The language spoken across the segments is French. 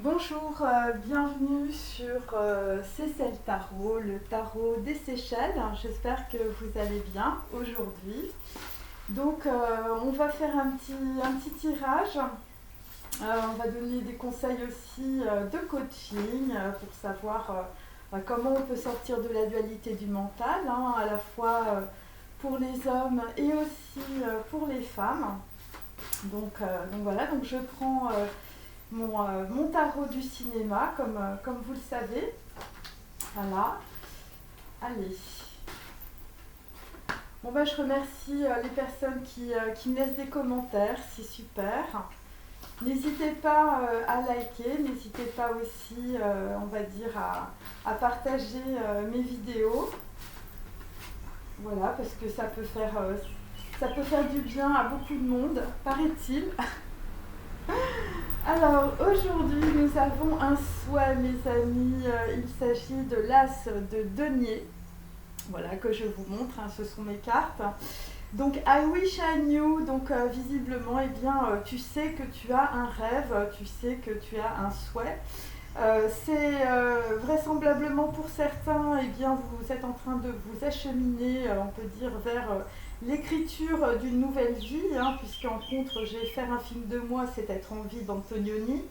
Bonjour, bienvenue sur Cécile Tarot, le tarot des Seychelles. J'espère que vous allez bien aujourd'hui. Donc on va faire un petit tirage. On va donner des conseils aussi de coaching pour savoir comment on peut sortir de la dualité du mental, hein, à la fois pour les hommes et aussi pour les femmes. Donc voilà, donc je prends mon tarot du cinéma, comme vous le savez. Voilà. Allez. Bon bah, je remercie les personnes qui me laissent des commentaires, c'est super. N'hésitez pas à liker, n'hésitez pas aussi, on va dire, à partager mes vidéos. Voilà, parce que ça peut faire du bien à beaucoup de monde, paraît-il. Alors aujourd'hui nous avons un souhait, mes amis, il s'agit de l'as de denier, voilà, que je vous montre, hein, ce sont mes cartes. Donc I wish I knew, donc visiblement eh bien, tu sais que tu as un rêve, tu sais que tu as un souhait. C'est vraisemblablement pour certains, eh bien, vous êtes en train de vous acheminer, on peut dire, vers l'écriture d'une nouvelle vie, hein, puisqu'en contre, j'ai faire un film de moi, c'est être en vie d'Antonioni.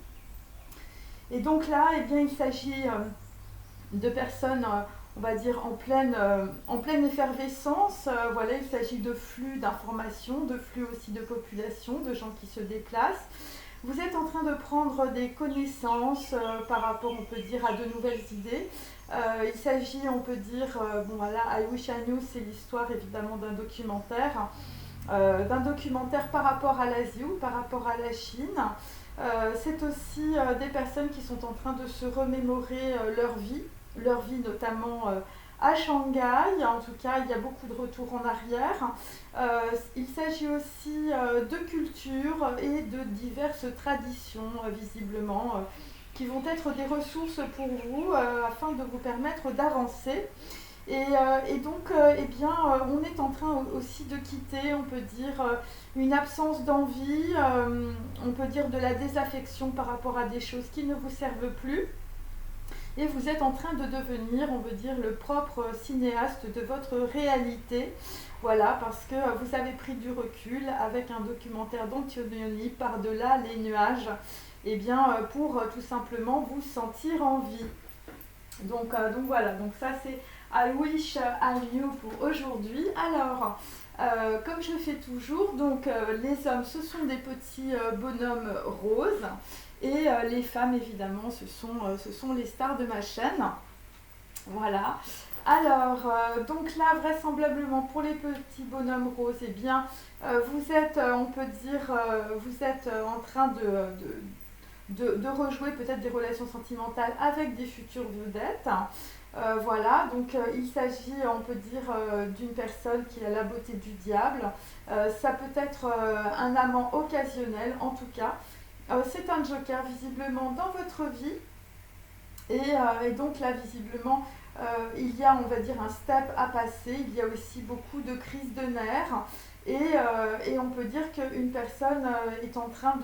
Et donc là, eh bien, il s'agit de personnes, on va dire, en pleine effervescence. Voilà, il s'agit de flux d'informations, de flux aussi de population, de gens qui se déplacent. Vous êtes en train de prendre des connaissances par rapport, on peut dire, à de nouvelles idées. Il s'agit, on peut dire, bon voilà, I Wish I Knew, c'est l'histoire évidemment d'un documentaire par rapport à l'Asie ou par rapport à la Chine. C'est aussi des personnes qui sont en train de se remémorer leur vie notamment à Shanghai. En tout cas, il y a beaucoup de retours en arrière. Il s'agit aussi de culture et de diverses traditions, visiblement, qui vont être des ressources pour vous afin de vous permettre d'avancer. Et donc, eh bien, on est en train aussi de quitter, on peut dire, une absence d'envie, on peut dire de la désaffection par rapport à des choses qui ne vous servent plus. Et vous êtes en train de devenir, on veut dire, le propre cinéaste de votre réalité. Voilà, parce que vous avez pris du recul avec un documentaire d'Antonioni, Par-delà les nuages, et bien, pour tout simplement vous sentir en vie. Donc voilà, donc ça c'est I Wish I Knew pour aujourd'hui. Alors, comme je fais toujours, donc les hommes ce sont des petits bonhommes roses et les femmes évidemment ce sont les stars de ma chaîne. Voilà. Alors, donc là vraisemblablement pour les petits bonhommes roses, eh bien vous êtes, on peut dire, vous êtes en train de rejouer peut-être des relations sentimentales avec des futures vedettes. Voilà, donc il s'agit, on peut dire, d'une personne qui a la beauté du diable. Ça peut être un amant occasionnel, en tout cas. C'est un joker visiblement dans votre vie. Et donc là, visiblement, il y a, on va dire, un step à passer. Il y a aussi beaucoup de crises de nerfs. Et on peut dire qu'une personne est en train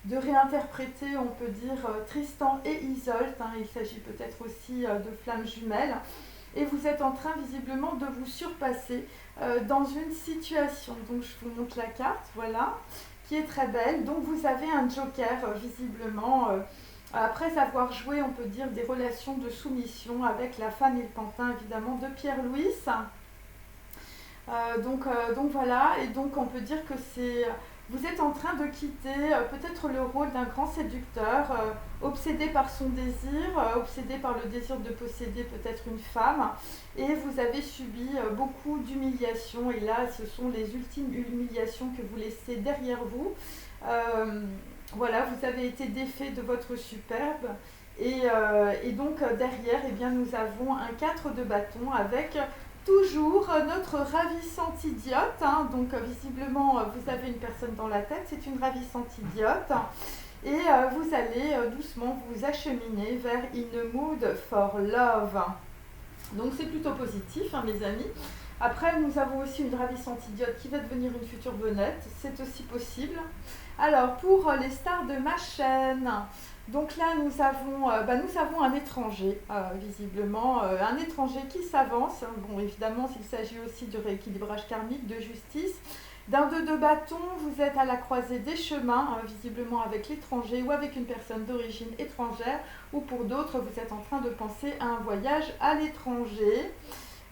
de réinterpréter, on peut dire, Tristan et Isolde. Hein, il s'agit peut-être aussi de flammes jumelles. Et vous êtes en train visiblement de vous surpasser dans une situation. Donc je vous montre la carte, voilà, qui est très belle. Donc vous avez un joker visiblement. Après avoir joué, on peut dire, des relations de soumission avec la femme et le pantin, évidemment, de Pierre-Louis. Donc voilà, et donc on peut dire que vous êtes en train de quitter peut-être le rôle d'un grand séducteur, obsédé par son désir, obsédé par le désir de posséder peut-être une femme, et vous avez subi beaucoup d'humiliations, et là ce sont les ultimes humiliations que vous laissez derrière vous. Voilà, vous avez été défait de votre superbe, et donc derrière, eh bien, nous avons un 4 de bâton avec toujours notre ravissante idiote. Hein. Donc visiblement, vous avez une personne dans la tête, c'est une ravissante idiote. Et vous allez doucement vous acheminer vers In Mood for Love. Donc c'est plutôt positif, hein, mes amis. Après, nous avons aussi une ravissante idiote qui va devenir une future vedette, c'est aussi possible. Alors, pour les stars de ma chaîne, donc là, nous avons un étranger, visiblement, un étranger qui s'avance. Bon, évidemment, s'il s'agit aussi de rééquilibrage karmique, de justice. D'un 2 de bâton, vous êtes à la croisée des chemins, visiblement avec l'étranger ou avec une personne d'origine étrangère, ou pour d'autres, vous êtes en train de penser à un voyage à l'étranger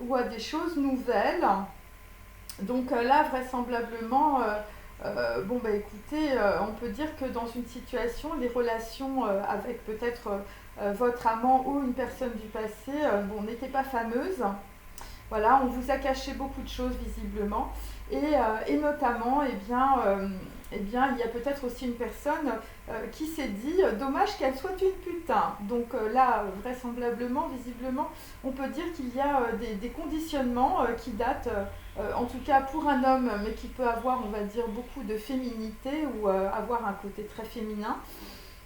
ou à des choses nouvelles. Donc là, vraisemblablement, bon bah écoutez, on peut dire que dans une situation, les relations avec peut-être votre amant ou une personne du passé, bon, n'étaient pas fameuses. Voilà, on vous a caché beaucoup de choses visiblement. Et notamment, eh bien, il y a peut-être aussi une personne qui s'est dit dommage qu'elle soit une putain. Donc là, vraisemblablement, visiblement, on peut dire qu'il y a des conditionnements qui datent, en tout cas pour un homme, mais qui peut avoir, on va dire, beaucoup de féminité ou avoir un côté très féminin.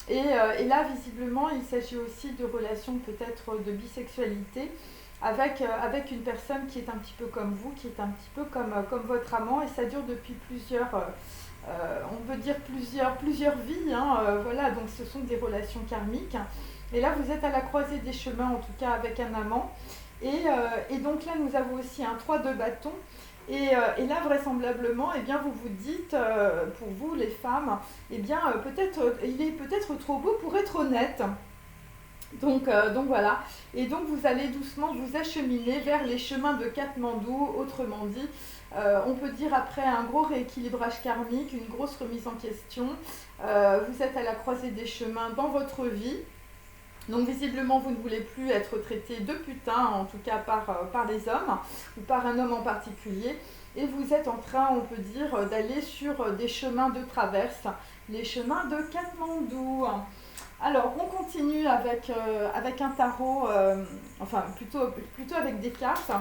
Et là, visiblement, il s'agit aussi de relations peut-être de bisexualité avec une personne qui est un petit peu comme vous, qui est un petit peu comme votre amant, et ça dure depuis on peut dire plusieurs vies, hein, voilà, donc ce sont des relations karmiques. Et là, vous êtes à la croisée des chemins, en tout cas avec un amant. Et donc là, nous avons aussi un 3 de bâton. Et là, vraisemblablement, eh bien, vous vous dites, pour vous, les femmes, eh bien, il est peut-être trop beau pour être honnête. Donc voilà, et donc vous allez doucement vous acheminer vers les chemins de Katmandou, autrement dit, on peut dire après un gros rééquilibrage karmique, une grosse remise en question, vous êtes à la croisée des chemins dans votre vie, donc visiblement vous ne voulez plus être traité de putain, en tout cas par les hommes, ou par un homme en particulier, et vous êtes en train, on peut dire, d'aller sur des chemins de traverse, les chemins de Katmandou. Alors, on continue avec un tarot, enfin plutôt avec des cartes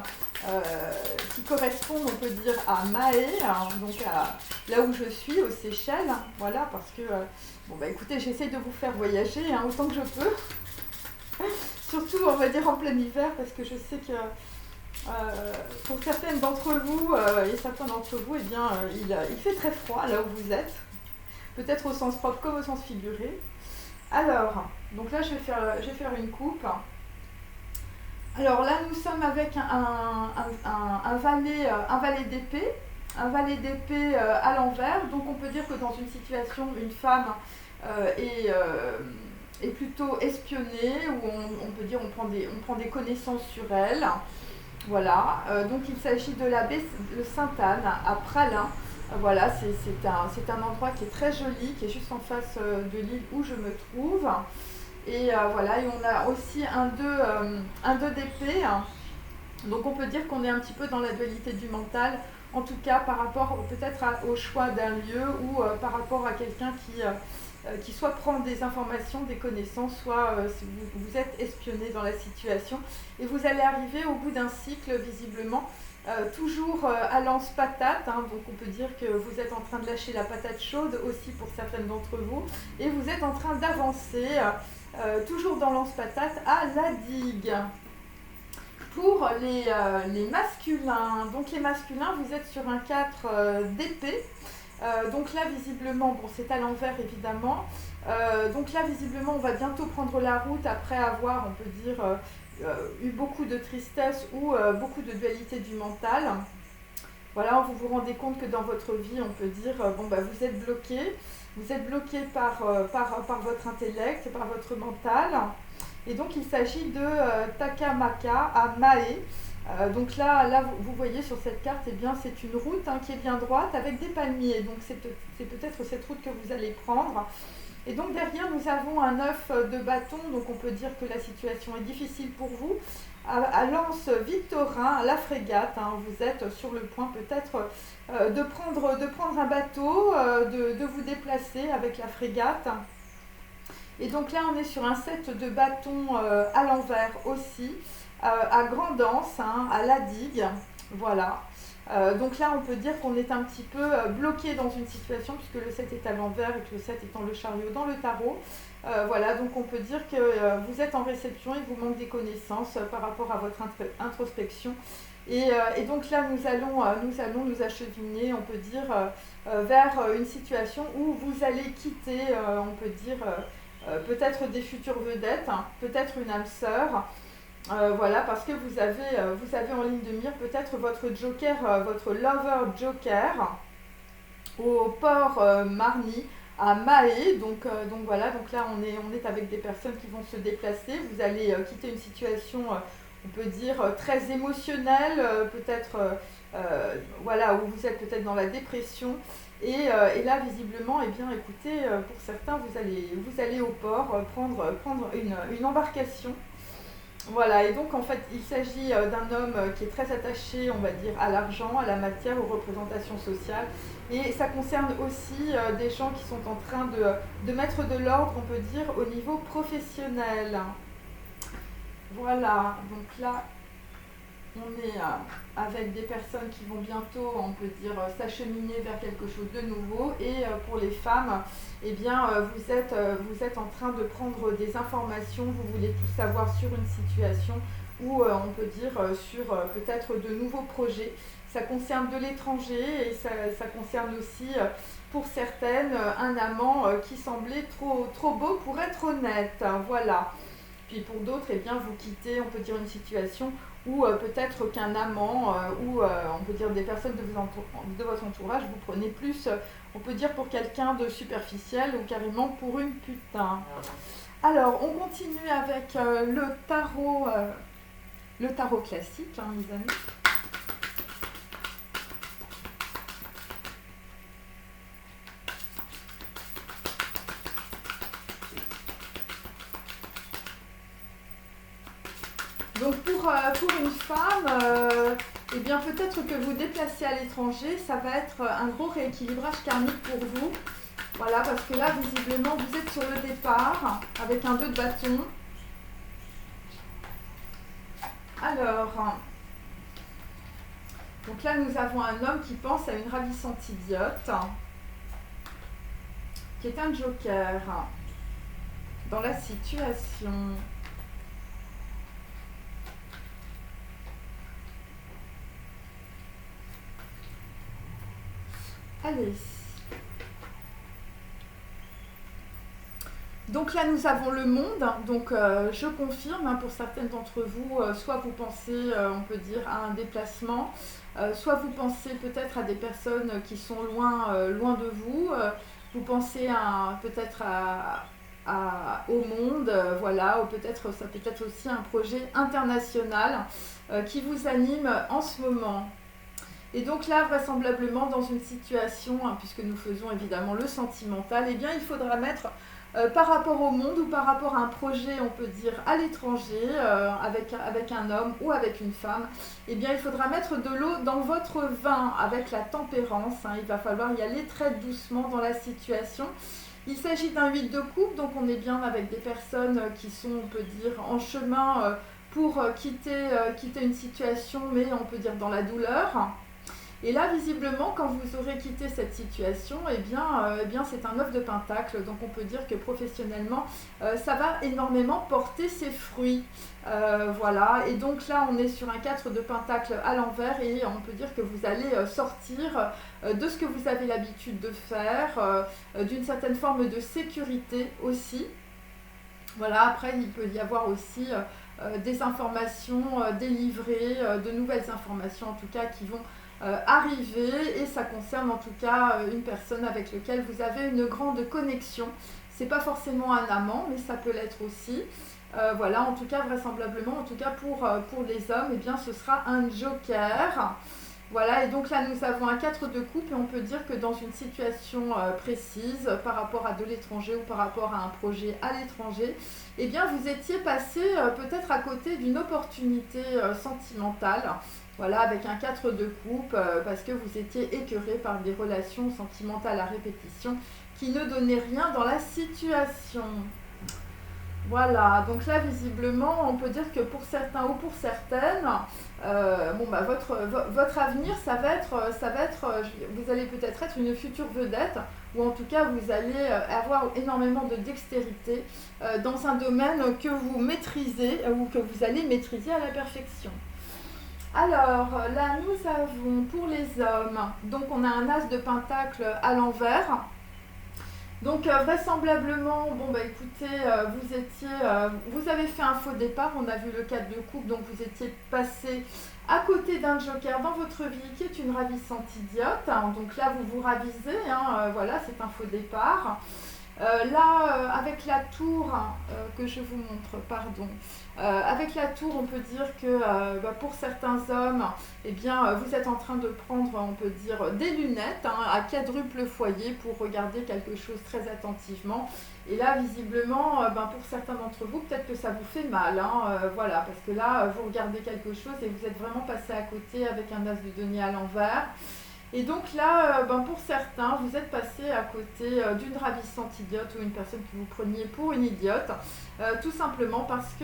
qui correspondent, on peut dire, à Mahé, hein, donc là où je suis, aux Seychelles. Voilà, parce que, bon bah écoutez, j'essaie de vous faire voyager hein, autant que je peux. Surtout, on va dire, en plein hiver, parce que je sais que pour certaines d'entre vous et certains d'entre vous, eh bien, il fait très froid là où vous êtes. Peut-être au sens propre comme au sens figuré. Alors, donc là je vais faire une coupe. Alors là nous sommes avec un valet d'épée, à l'envers. Donc on peut dire que dans une situation, une femme est plutôt espionnée, où on peut dire on prend des connaissances sur elle. Voilà, donc il s'agit de l'abbé de Sainte-Anne à Pralin. Voilà, c'est un endroit qui est très joli, qui est juste en face de l'île où je me trouve. Et voilà, et on a aussi un 2 d'épée. Donc on peut dire qu'on est un petit peu dans la dualité du mental, en tout cas par rapport peut-être au choix d'un lieu ou par rapport à quelqu'un qui soit prend des informations, des connaissances, soit vous êtes espionné dans la situation. Et vous allez arriver au bout d'un cycle visiblement. Toujours à lance-patate, hein, donc on peut dire que vous êtes en train de lâcher la patate chaude aussi pour certaines d'entre vous, et vous êtes en train d'avancer, toujours dans lance-patate, à la digue. Pour les masculins, donc les masculins, vous êtes sur un 4 d'épée, donc là visiblement, bon c'est à l'envers évidemment, donc là visiblement on va bientôt prendre la route après avoir, on peut dire, eu beaucoup de tristesse ou beaucoup de dualité du mental. Voilà, vous vous rendez compte que dans votre vie, on peut dire, bon bah vous êtes bloqué par votre intellect, par votre mental. Et donc il s'agit de Takamaka à Mahé. Donc là vous voyez sur cette carte, eh bien, c'est une route hein, qui est bien droite avec des palmiers. Donc c'est peut-être cette route que vous allez prendre. Et donc derrière, nous avons un 9 de bâton, donc on peut dire que la situation est difficile pour vous. À l'anse Victorin, à la frégate, hein, vous êtes sur le point peut-être de prendre un bateau, de vous déplacer avec la frégate. Et donc là, on est sur un 7 de bâton à l'envers aussi, à grande anse, hein, à la digue. Voilà. Donc là, on peut dire qu'on est un petit peu bloqué dans une situation, puisque le 7 est à l'envers et que le 7 étant le chariot dans le tarot. Voilà, donc on peut dire que vous êtes en réception, il vous manque des connaissances par rapport à votre introspection. Et donc là, nous allons nous acheminer, on peut dire, vers une situation où vous allez quitter, on peut dire, peut-être des futures vedettes, hein, peut-être une âme sœur. Voilà, parce que vous avez en ligne de mire peut-être votre joker, votre lover joker au port Marny à Mahé. Donc voilà, donc là on est avec des personnes qui vont se déplacer. Vous allez quitter une situation, on peut dire, très émotionnelle, peut-être voilà, où vous êtes peut-être dans la dépression. Et là, visiblement, eh bien, écoutez, pour certains, vous allez au port prendre une embarcation. Voilà, et donc en fait, il s'agit d'un homme qui est très attaché, on va dire, à l'argent, à la matière, aux représentations sociales. Et ça concerne aussi des gens qui sont en train de mettre de l'ordre, on peut dire, au niveau professionnel. Voilà, donc là, on est avec des personnes qui vont bientôt, on peut dire, s'acheminer vers quelque chose de nouveau. Et pour les femmes, eh bien, vous êtes en train de prendre des informations, vous voulez tout savoir sur une situation ou on peut dire sur peut-être de nouveaux projets. Ça concerne de l'étranger et ça concerne aussi, pour certaines, un amant qui semblait trop beau pour être honnête. Voilà. Puis pour d'autres, eh bien, vous quittez, on peut dire, une situation ou peut-être qu'un amant ou on peut dire des personnes de votre entourage vous prenez plus, on peut dire, pour quelqu'un de superficiel ou carrément pour une putain. Alors, on continue avec le tarot classique, hein, mes amis. Donc pour une femme, eh bien peut-être que vous déplacez à l'étranger, ça va être un gros rééquilibrage karmique pour vous. Voilà, parce que là, visiblement, vous êtes sur le départ avec un 2 de bâton. Alors, donc là, nous avons un homme qui pense à une ravissante idiote, qui est un joker dans la situation. Allez. Donc là, nous avons le monde. Donc je confirme, hein, pour certaines d'entre vous, soit vous pensez, on peut dire, à un déplacement, soit vous pensez peut-être à des personnes qui sont loin de vous. Vous pensez peut-être au monde, voilà, ou peut-être ça peut être aussi un projet international qui vous anime en ce moment. Et donc là, vraisemblablement, dans une situation, hein, puisque nous faisons évidemment le sentimental, eh bien, il faudra mettre, par rapport au monde ou par rapport à un projet, on peut dire, à l'étranger, avec un homme ou avec une femme, eh bien, il faudra mettre de l'eau dans votre vin avec la tempérance. Hein. Il va falloir y aller très doucement dans la situation. Il s'agit d'un 8 de coupe, donc on est bien avec des personnes qui sont, on peut dire, en chemin pour quitter une situation, mais on peut dire dans la douleur. Et là, visiblement, quand vous aurez quitté cette situation, eh bien c'est un 9 de pentacle. Donc on peut dire que professionnellement, ça va énormément porter ses fruits. Voilà. Et donc là, on est sur un 4 de pentacle à l'envers et on peut dire que vous allez sortir de ce que vous avez l'habitude de faire, d'une certaine forme de sécurité aussi. Voilà, après, il peut y avoir aussi des informations délivrées, de nouvelles informations en tout cas qui vont arriver, et ça concerne en tout cas une personne avec laquelle vous avez une grande connexion. C'est pas forcément un amant, mais ça peut l'être aussi. Voilà, en tout cas, vraisemblablement, en tout cas pour les hommes, eh bien ce sera un joker. Voilà, et donc là nous avons un 4 de coupe et on peut dire que dans une situation précise par rapport à de l'étranger ou par rapport à un projet à l'étranger, eh bien vous étiez passé peut-être à côté d'une opportunité sentimentale. Voilà, avec un 4 de coupe, parce que vous étiez écœuré par des relations sentimentales à répétition qui ne donnaient rien dans la situation. Voilà, donc là visiblement on peut dire que pour certains ou pour certaines, votre avenir ça va être, vous allez peut-être être une future vedette, ou en tout cas vous allez avoir énormément de dextérité dans un domaine que vous maîtrisez ou que vous allez maîtriser à la perfection. Alors là, nous avons pour les hommes, donc on a un as de pentacle à l'envers. Donc vraisemblablement, bon bah écoutez, vous avez fait un faux départ, on a vu le 4 de coupe, donc vous étiez passé à côté d'un joker dans votre vie qui est une ravissante idiote. Donc là, vous vous ravisez, voilà, c'est un faux départ. Avec la tour, que je vous montre, pardon, avec la tour, on peut dire que pour certains hommes, eh bien, vous êtes en train de prendre, on peut dire, des lunettes à quadruple foyer pour regarder quelque chose très attentivement. Et là, visiblement, pour certains d'entre vous, peut-être que ça vous fait mal, voilà, parce que là, vous regardez quelque chose et vous êtes vraiment passé à côté avec un as de denier à l'envers. Et donc là, pour certains, vous êtes passé à côté d'une ravissante idiote ou une personne que vous preniez pour une idiote, tout simplement parce que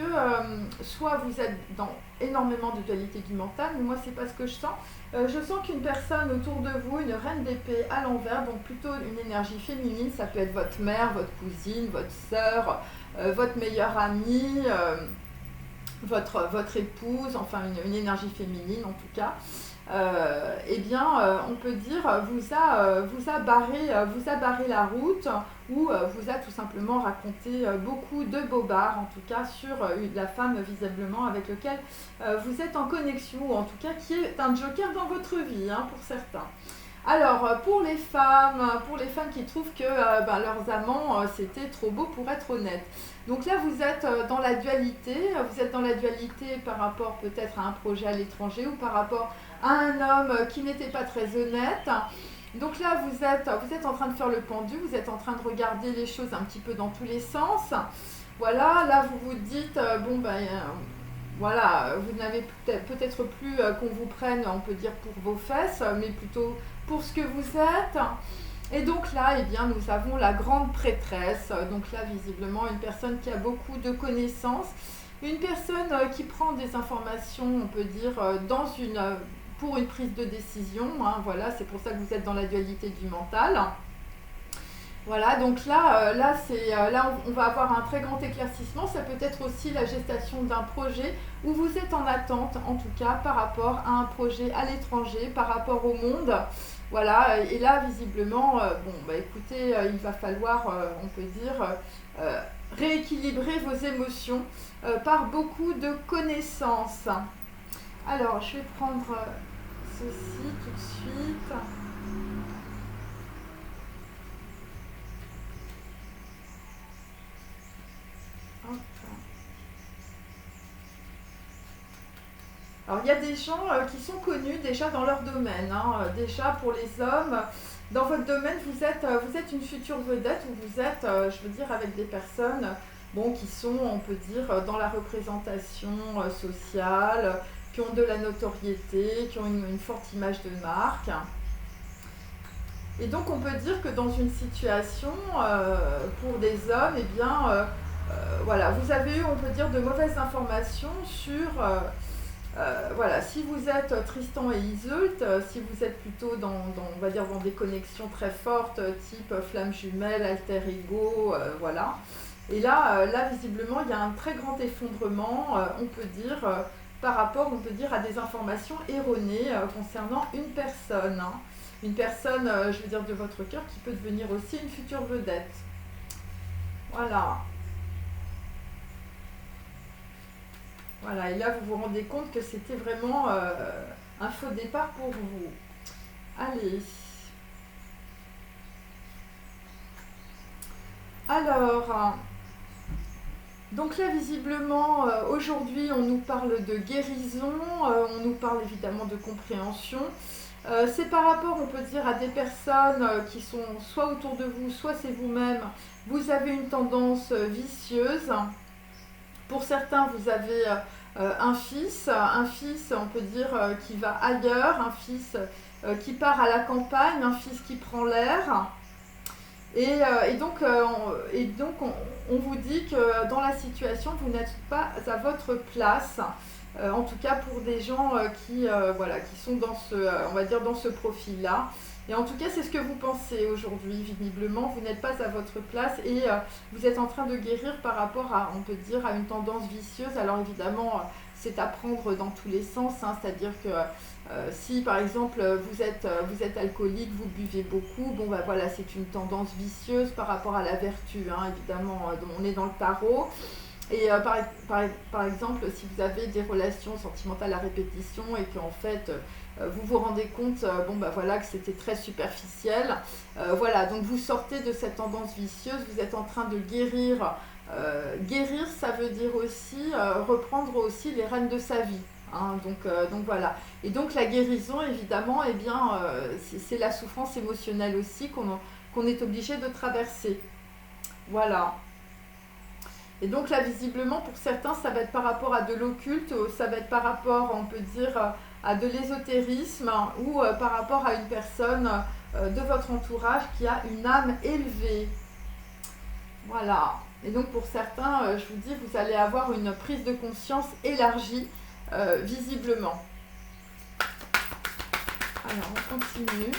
soit vous êtes dans énormément de dualité du mental, mais moi c'est pas ce que je sens. Je sens qu'une personne autour de vous, une reine d'épée à l'envers, donc plutôt une énergie féminine, ça peut être votre mère, votre cousine, votre sœur, votre meilleure amie, votre épouse, enfin une énergie féminine en tout cas. On peut dire vous a barré la route ou vous a tout simplement raconté beaucoup de bobards, en tout cas sur la femme visiblement avec laquelle vous êtes en connexion, ou en tout cas qui est un joker dans votre vie, pour certains. Alors, pour les femmes qui trouvent que leurs amants, c'était trop beau pour être honnête. Donc là, vous êtes dans la dualité. Vous êtes dans la dualité par rapport peut-être à un projet à l'étranger ou par rapport à un homme qui n'était pas très honnête. Donc là, vous êtes en train de faire le pendu. Vous êtes en train de regarder les choses un petit peu dans tous les sens. Voilà, là, vous vous dites, voilà, vous n'avez peut-être plus qu'on vous prenne, on peut dire, pour vos fesses, mais plutôt pour ce que vous êtes. Et donc là, eh bien, nous avons la grande prêtresse. Donc là, visiblement, une personne qui a beaucoup de connaissances, une personne qui prend des informations, on peut dire, pour une prise de décision. Voilà, c'est pour ça que vous êtes dans la dualité du mental. Voilà, donc là, on va avoir un très grand éclaircissement. Ça peut être aussi la gestation d'un projet où vous êtes en attente, en tout cas, par rapport à un projet à l'étranger, par rapport au monde. Voilà, et là, visiblement, écoutez, il va falloir, on peut dire, rééquilibrer vos émotions par beaucoup de connaissances. Alors, je vais prendre ceci tout de suite. Alors, il y a des gens qui sont connus déjà dans leur domaine. Déjà, pour les hommes, dans votre domaine, vous êtes une future vedette ou vous êtes, je veux dire, avec des personnes qui sont, on peut dire, dans la représentation sociale, qui ont de la notoriété, qui ont une forte image de marque. Et donc, on peut dire que dans une situation, pour des hommes, eh bien, voilà, vous avez eu, on peut dire, de mauvaises informations sur... voilà, si vous êtes Tristan et Iseult, si vous êtes plutôt on va dire, dans des connexions très fortes, type flamme jumelle, alter ego, voilà. Et là, visiblement, il y a un très grand effondrement, on peut dire, par rapport, on peut dire, à des informations erronées concernant une personne. Une personne, je veux dire, de votre cœur qui peut devenir aussi une future vedette. Voilà. Voilà, et là, vous vous rendez compte que c'était vraiment un faux départ pour vous. Allez. Alors, donc là, visiblement, aujourd'hui, on nous parle de guérison, on nous parle évidemment de compréhension. C'est par rapport, on peut dire, à des personnes qui sont soit autour de vous, soit c'est vous-même. Vous avez une tendance vicieuse. Pour certains, vous avez un fils, on peut dire, qui va ailleurs, un fils qui part à la campagne, un fils qui prend l'air. Et donc, on vous dit que dans la situation, vous n'êtes pas à votre place. En tout cas pour des gens qui sont dans on va dire dans ce profil-là. Et en tout cas, c'est ce que vous pensez aujourd'hui, visiblement. Vous n'êtes pas à votre place et vous êtes en train de guérir par rapport à, on peut dire, à une tendance vicieuse. Alors évidemment, c'est à prendre dans tous les sens, hein, c'est-à-dire que si par exemple vous êtes alcoolique, vous buvez beaucoup, bon bah voilà, c'est une tendance vicieuse par rapport à la vertu, hein, évidemment, on est dans le tarot. Et par exemple, si vous avez des relations sentimentales à répétition et qu'en fait vous vous rendez compte bon bah voilà, que c'était très superficiel, voilà, donc vous sortez de cette tendance vicieuse, vous êtes en train de guérir. Guérir, ça veut dire aussi reprendre aussi les rênes de sa vie. Hein, donc voilà. Et donc la guérison, évidemment, eh bien, c'est la souffrance émotionnelle aussi qu'on est obligé de traverser. Voilà. Et donc là, visiblement, pour certains, ça va être par rapport à de l'occulte, ça va être par rapport, on peut dire, à de l'ésotérisme, ou par rapport à une personne de votre entourage qui a une âme élevée. Voilà. Et donc pour certains, je vous dis, vous allez avoir une prise de conscience élargie, visiblement. Alors, on continue.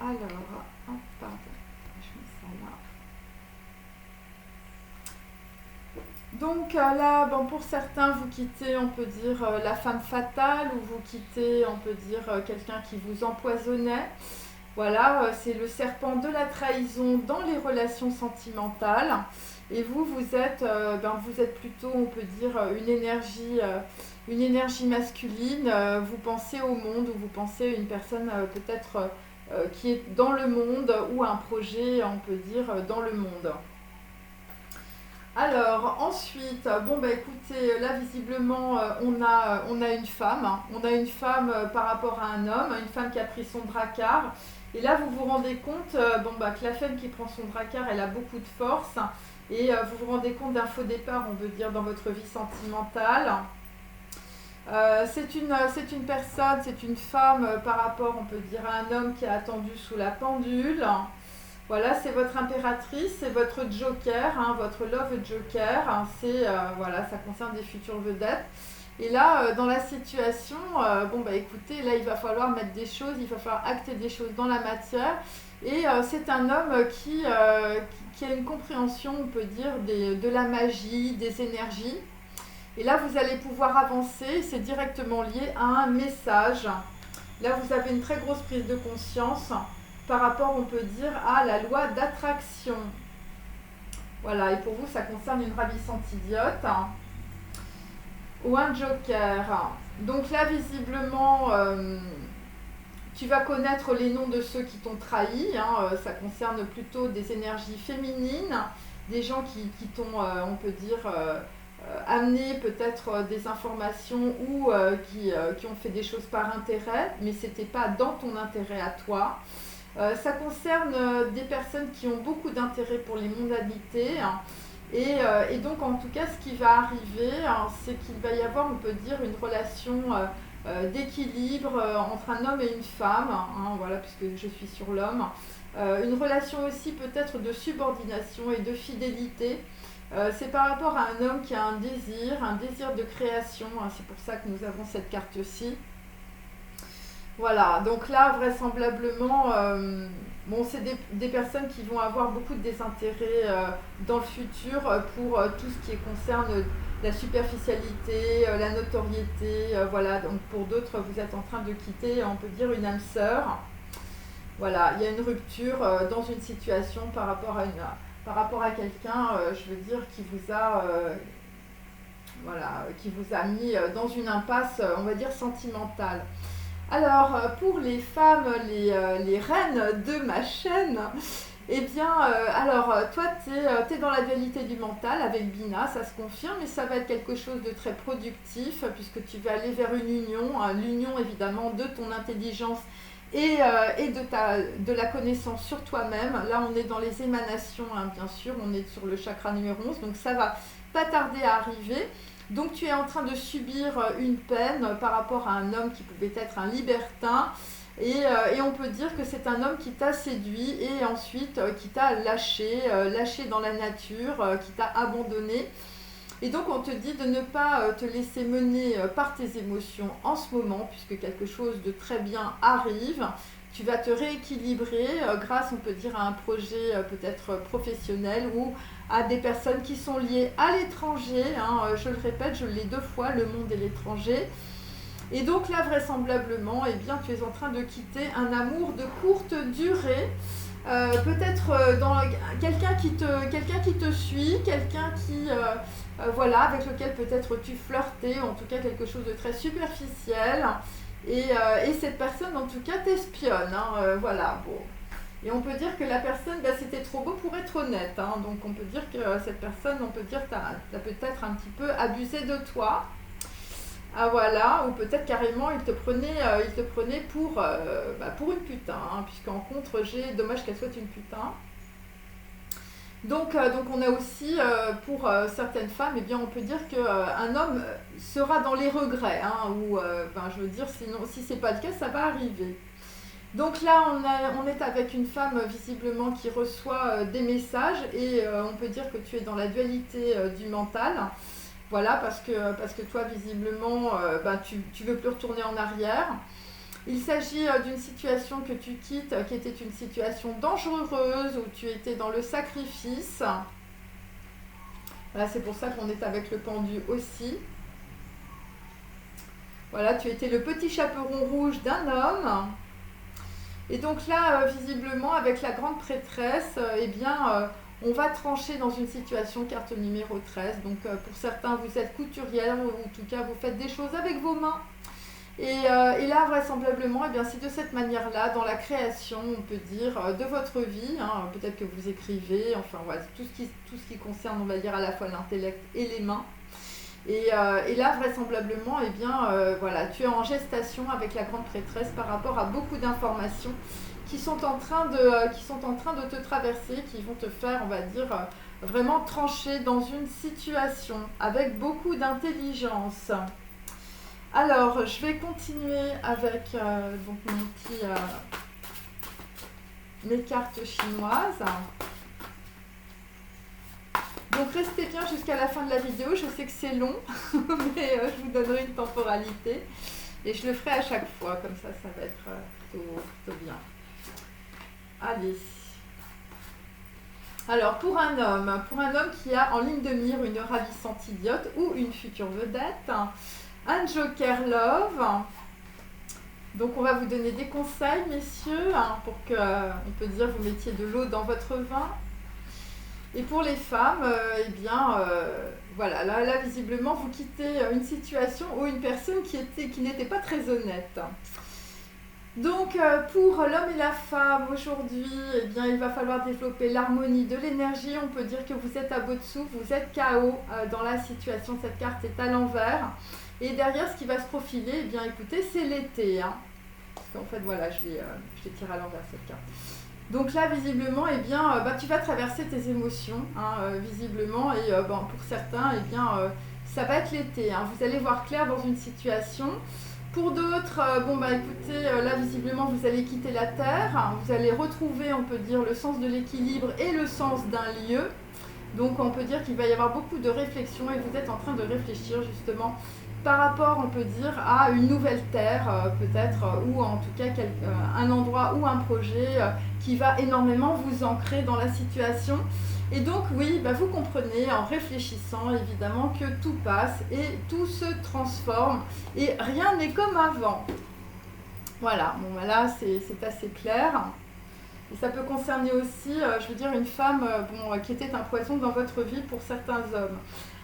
Alors, hop, pardon, je mets ça là. Donc là, bon, pour certains, vous quittez, on peut dire, la femme fatale, ou vous quittez, on peut dire, quelqu'un qui vous empoisonnait. Voilà, c'est le serpent de la trahison dans les relations sentimentales. Et vous, vous êtes plutôt, on peut dire, une énergie masculine. Vous pensez au monde, ou vous pensez à une personne peut-être qui est dans le monde, ou un projet, on peut dire, dans le monde. Alors, ensuite, bon, bah écoutez, là, visiblement, on a une femme. Hein. On a une femme par rapport à un homme, une femme qui a pris son dracard. Et là, vous vous rendez compte bon, bah, que la femme qui prend son dracard, elle a beaucoup de force. Et vous vous rendez compte d'un faux départ, on peut dire, dans votre vie sentimentale. C'est une personne, c'est une femme par rapport, on peut dire, à un homme qui a attendu sous la pendule. Voilà, c'est votre impératrice, c'est votre joker, hein, votre love joker. Hein, voilà, ça concerne des futures vedettes. Et là, dans la situation, bon bah écoutez, là il va falloir mettre des choses, il va falloir acter des choses dans la matière. Et c'est un homme qui a une compréhension, on peut dire, de la magie, des énergies. Et là, vous allez pouvoir avancer, c'est directement lié à un message. Là, vous avez une très grosse prise de conscience par rapport, on peut dire, à la loi d'attraction. Voilà, et pour vous, ça concerne une ravissante idiote, hein, ou un joker. Donc là, visiblement, tu vas connaître les noms de ceux qui t'ont trahi. Hein, ça concerne plutôt des énergies féminines, des gens qui t'ont, on peut dire, amené peut-être des informations, ou qui ont fait des choses par intérêt, mais ce n'était pas dans ton intérêt à toi. Ça concerne des personnes qui ont beaucoup d'intérêt pour les mondanités. Hein, et donc, en tout cas, ce qui va arriver, hein, c'est qu'il va y avoir, on peut dire, une relation d'équilibre entre un homme et une femme. Hein, voilà, puisque je suis sur l'homme. Une relation aussi peut-être de subordination et de fidélité. C'est par rapport à un homme qui a un désir de création. Hein, c'est pour ça que nous avons cette carte-ci. Voilà, donc là, vraisemblablement, bon, c'est des personnes qui vont avoir beaucoup de désintérêt dans le futur pour tout ce qui concerne la superficialité, la notoriété. Voilà, donc pour d'autres, vous êtes en train de quitter, on peut dire, une âme sœur. Voilà, il y a une rupture dans une situation par rapport à quelqu'un, je veux dire, qui vous a, voilà, qui vous a mis dans une impasse, on va dire, sentimentale. Alors, pour les femmes, les reines de ma chaîne, eh bien, toi, tu es dans la dualité du mental avec Bina, ça se confirme, mais ça va être quelque chose de très productif, puisque tu vas aller vers une union, l'union évidemment de ton intelligence et de la connaissance sur toi-même. Là, on est dans les émanations, hein, bien sûr, on est sur le chakra numéro 11, donc ça va pas tarder à arriver. Donc tu es en train de subir une peine par rapport à un homme qui pouvait être un libertin. Et on peut dire que c'est un homme qui t'a séduit et ensuite qui t'a lâché dans la nature, qui t'a abandonné. Et donc on te dit de ne pas te laisser mener par tes émotions en ce moment, puisque quelque chose de très bien arrive. Tu vas te rééquilibrer grâce, on peut dire, à un projet peut-être professionnel ou à des personnes qui sont liées à l'étranger. Hein. Je le répète, je l'ai 2 fois, le monde et l'étranger. Et donc là, vraisemblablement, eh bien, tu es en train de quitter un amour de courte durée. Peut-être dans quelqu'un qui te suit, quelqu'un qui voilà, avec lequel peut-être tu flirtais, en tout cas quelque chose de très superficiel. Et cette personne, en tout cas, t'espionne. Hein, voilà, bon. Et on peut dire que la personne, c'était trop beau pour être honnête. Hein, donc on peut dire que cette personne, on peut dire que t'as peut-être un petit peu abusé de toi. Ah voilà, ou peut-être carrément il te prenait pour une putain, hein, puisqu'en contre-G, dommage qu'elle soit une putain. Donc on a aussi, pour certaines femmes, eh bien, on peut dire qu'un homme sera dans les regrets, hein, ou je veux dire, sinon, si c'est pas le cas, ça va arriver. Donc là, on est avec une femme visiblement qui reçoit des messages et on peut dire que tu es dans la dualité du mental. Voilà, parce que toi, visiblement, tu veux plus retourner en arrière. Il s'agit d'une situation que tu quittes, qui était une situation dangereuse, où tu étais dans le sacrifice. Voilà, c'est pour ça qu'on est avec le pendu aussi. Voilà, tu étais le petit chaperon rouge d'un homme. Et donc là, visiblement, avec la grande prêtresse, on va trancher dans une situation, carte numéro 13. Donc pour certains, vous êtes couturière, ou en tout cas, vous faites des choses avec vos mains. Et là, vraisemblablement, c'est de cette manière-là, dans la création, on peut dire, de votre vie. Hein, peut-être que vous écrivez, enfin voilà, tout ce qui concerne, on va dire, à la fois l'intellect et les mains. Et là, vraisemblablement, voilà, tu es en gestation avec la grande prêtresse par rapport à beaucoup d'informations qui sont en train de te traverser, qui vont te faire, on va dire, vraiment trancher dans une situation avec beaucoup d'intelligence. Alors, je vais continuer avec mes cartes chinoises. Donc restez bien jusqu'à la fin de la vidéo, je sais que c'est long, mais je vous donnerai une temporalité. Et je le ferai à chaque fois, comme ça va être plutôt bien. Allez. Alors, pour un homme qui a en ligne de mire une ravissante idiote ou une future vedette, un Joker Love. Donc, on va vous donner des conseils, messieurs, hein, pour que, on peut dire, vous mettiez de l'eau dans votre vin. Et pour les femmes, voilà, là, visiblement, vous quittez une situation ou une personne qui n'était pas très honnête. Donc, pour l'homme et la femme, aujourd'hui, il va falloir développer l'harmonie de l'énergie. On peut dire que vous êtes à bout de souffle, vous êtes KO dans la situation. Cette carte est à l'envers. Et derrière, ce qui va se profiler, écoutez, c'est l'été. Hein. Parce qu'en fait, voilà, je l'ai tiré à l'envers, cette carte. Donc là, visiblement, tu vas traverser tes émotions, hein, visiblement. Et pour certains, ça va être l'été. Hein. Vous allez voir clair dans une situation. Pour d'autres, écoutez, là, visiblement, vous allez quitter la Terre. Vous allez retrouver, on peut dire, le sens de l'équilibre et le sens d'un lieu. Donc, on peut dire qu'il va y avoir beaucoup de réflexion et vous êtes en train de réfléchir, justement, par rapport, on peut dire, à une nouvelle terre, peut-être, ou en tout cas un endroit ou un projet qui va énormément vous ancrer dans la situation. Et donc, oui, vous comprenez en réfléchissant, évidemment, que tout passe et tout se transforme et rien n'est comme avant. Voilà, là, c'est assez clair. Et ça peut concerner aussi, je veux dire, une femme qui était un poison dans votre vie pour certains hommes.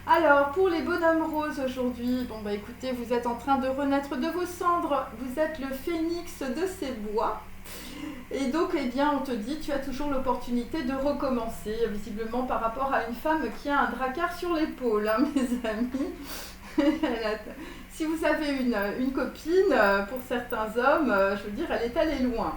Alors, pour les bonhommes roses aujourd'hui, écoutez, vous êtes en train de renaître de vos cendres. Vous êtes le phénix de ces bois. Et donc, on te dit, tu as toujours l'opportunité de recommencer, visiblement par rapport à une femme qui a un dracard sur l'épaule, hein, mes amis. Si vous avez une copine, pour certains hommes, je veux dire, elle est allée loin.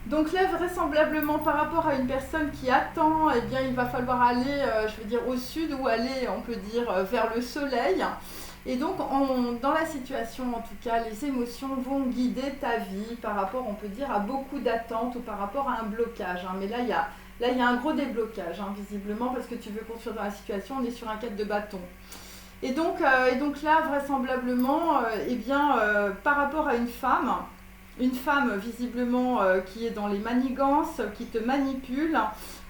Donc là, vraisemblablement, par rapport à une personne qui attend, eh bien, il va falloir aller, je veux dire, au sud ou aller, on peut dire, vers le soleil. Et donc, dans la situation, en tout cas, les émotions vont guider ta vie par rapport, on peut dire, à beaucoup d'attentes ou par rapport à un blocage. Hein. Mais là, il y a un gros déblocage, hein, visiblement, parce que tu veux construire dans la situation, on est sur un 4 de bâton. Et donc là, vraisemblablement, eh bien, par rapport à une femme visiblement qui est dans les manigances, qui te manipule,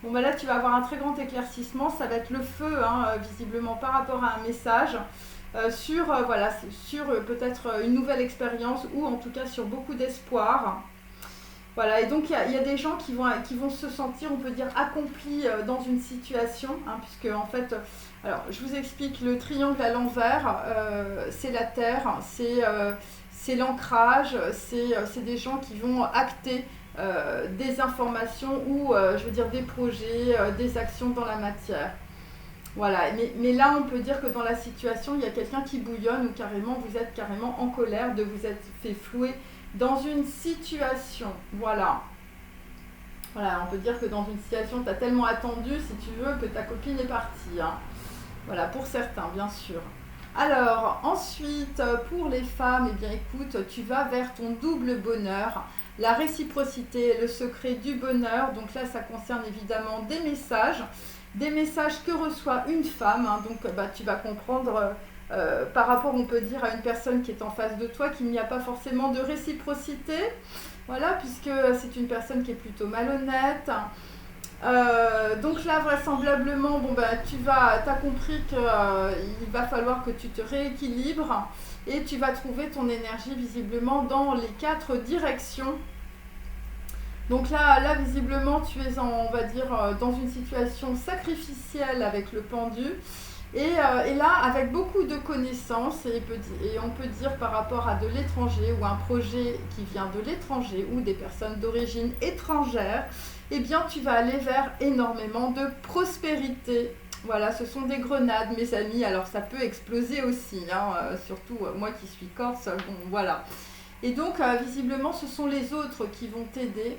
bon bah là tu vas avoir un très grand éclaircissement, ça va être le feu, hein, visiblement par rapport à un message sur peut-être une nouvelle expérience ou en tout cas sur beaucoup d'espoir. Voilà, et donc il y a des gens qui vont se sentir, on peut dire, accomplis dans une situation, hein, puisque en fait, alors je vous explique, le triangle à l'envers, c'est la terre, c'est l'ancrage, c'est des gens qui vont acter des informations ou, je veux dire, des projets, des actions dans la matière. Voilà, mais là on peut dire que dans la situation, il y a quelqu'un qui bouillonne ou carrément vous êtes carrément en colère de vous être fait flouer dans une situation. Voilà. Voilà, on peut dire que dans une situation, tu as tellement attendu, si tu veux, que ta copine est partie. Hein. Voilà, pour certains, bien sûr. Alors, ensuite, pour les femmes, eh bien écoute, tu vas vers ton double bonheur, la réciprocité, le secret du bonheur. Donc là, ça concerne évidemment des messages que reçoit une femme. Hein. Donc, tu vas comprendre par rapport, on peut dire, à une personne qui est en face de toi, qu'il n'y a pas forcément de réciprocité. Voilà, puisque c'est une personne qui est plutôt malhonnête. Donc là, vraisemblablement, tu as compris qu'il va falloir que tu te rééquilibres et tu vas trouver ton énergie visiblement dans les 4 directions. Donc là, visiblement, tu es on va dire, dans une situation sacrificielle avec le pendu. Et là, avec beaucoup de connaissances, et on peut dire par rapport à de l'étranger ou un projet qui vient de l'étranger ou des personnes d'origine étrangère, eh bien tu vas aller vers énormément de prospérité. Voilà, ce sont des grenades, mes amis. Alors ça peut exploser aussi, hein, surtout moi qui suis corse, bon voilà. Et donc visiblement, ce sont les autres qui vont t'aider.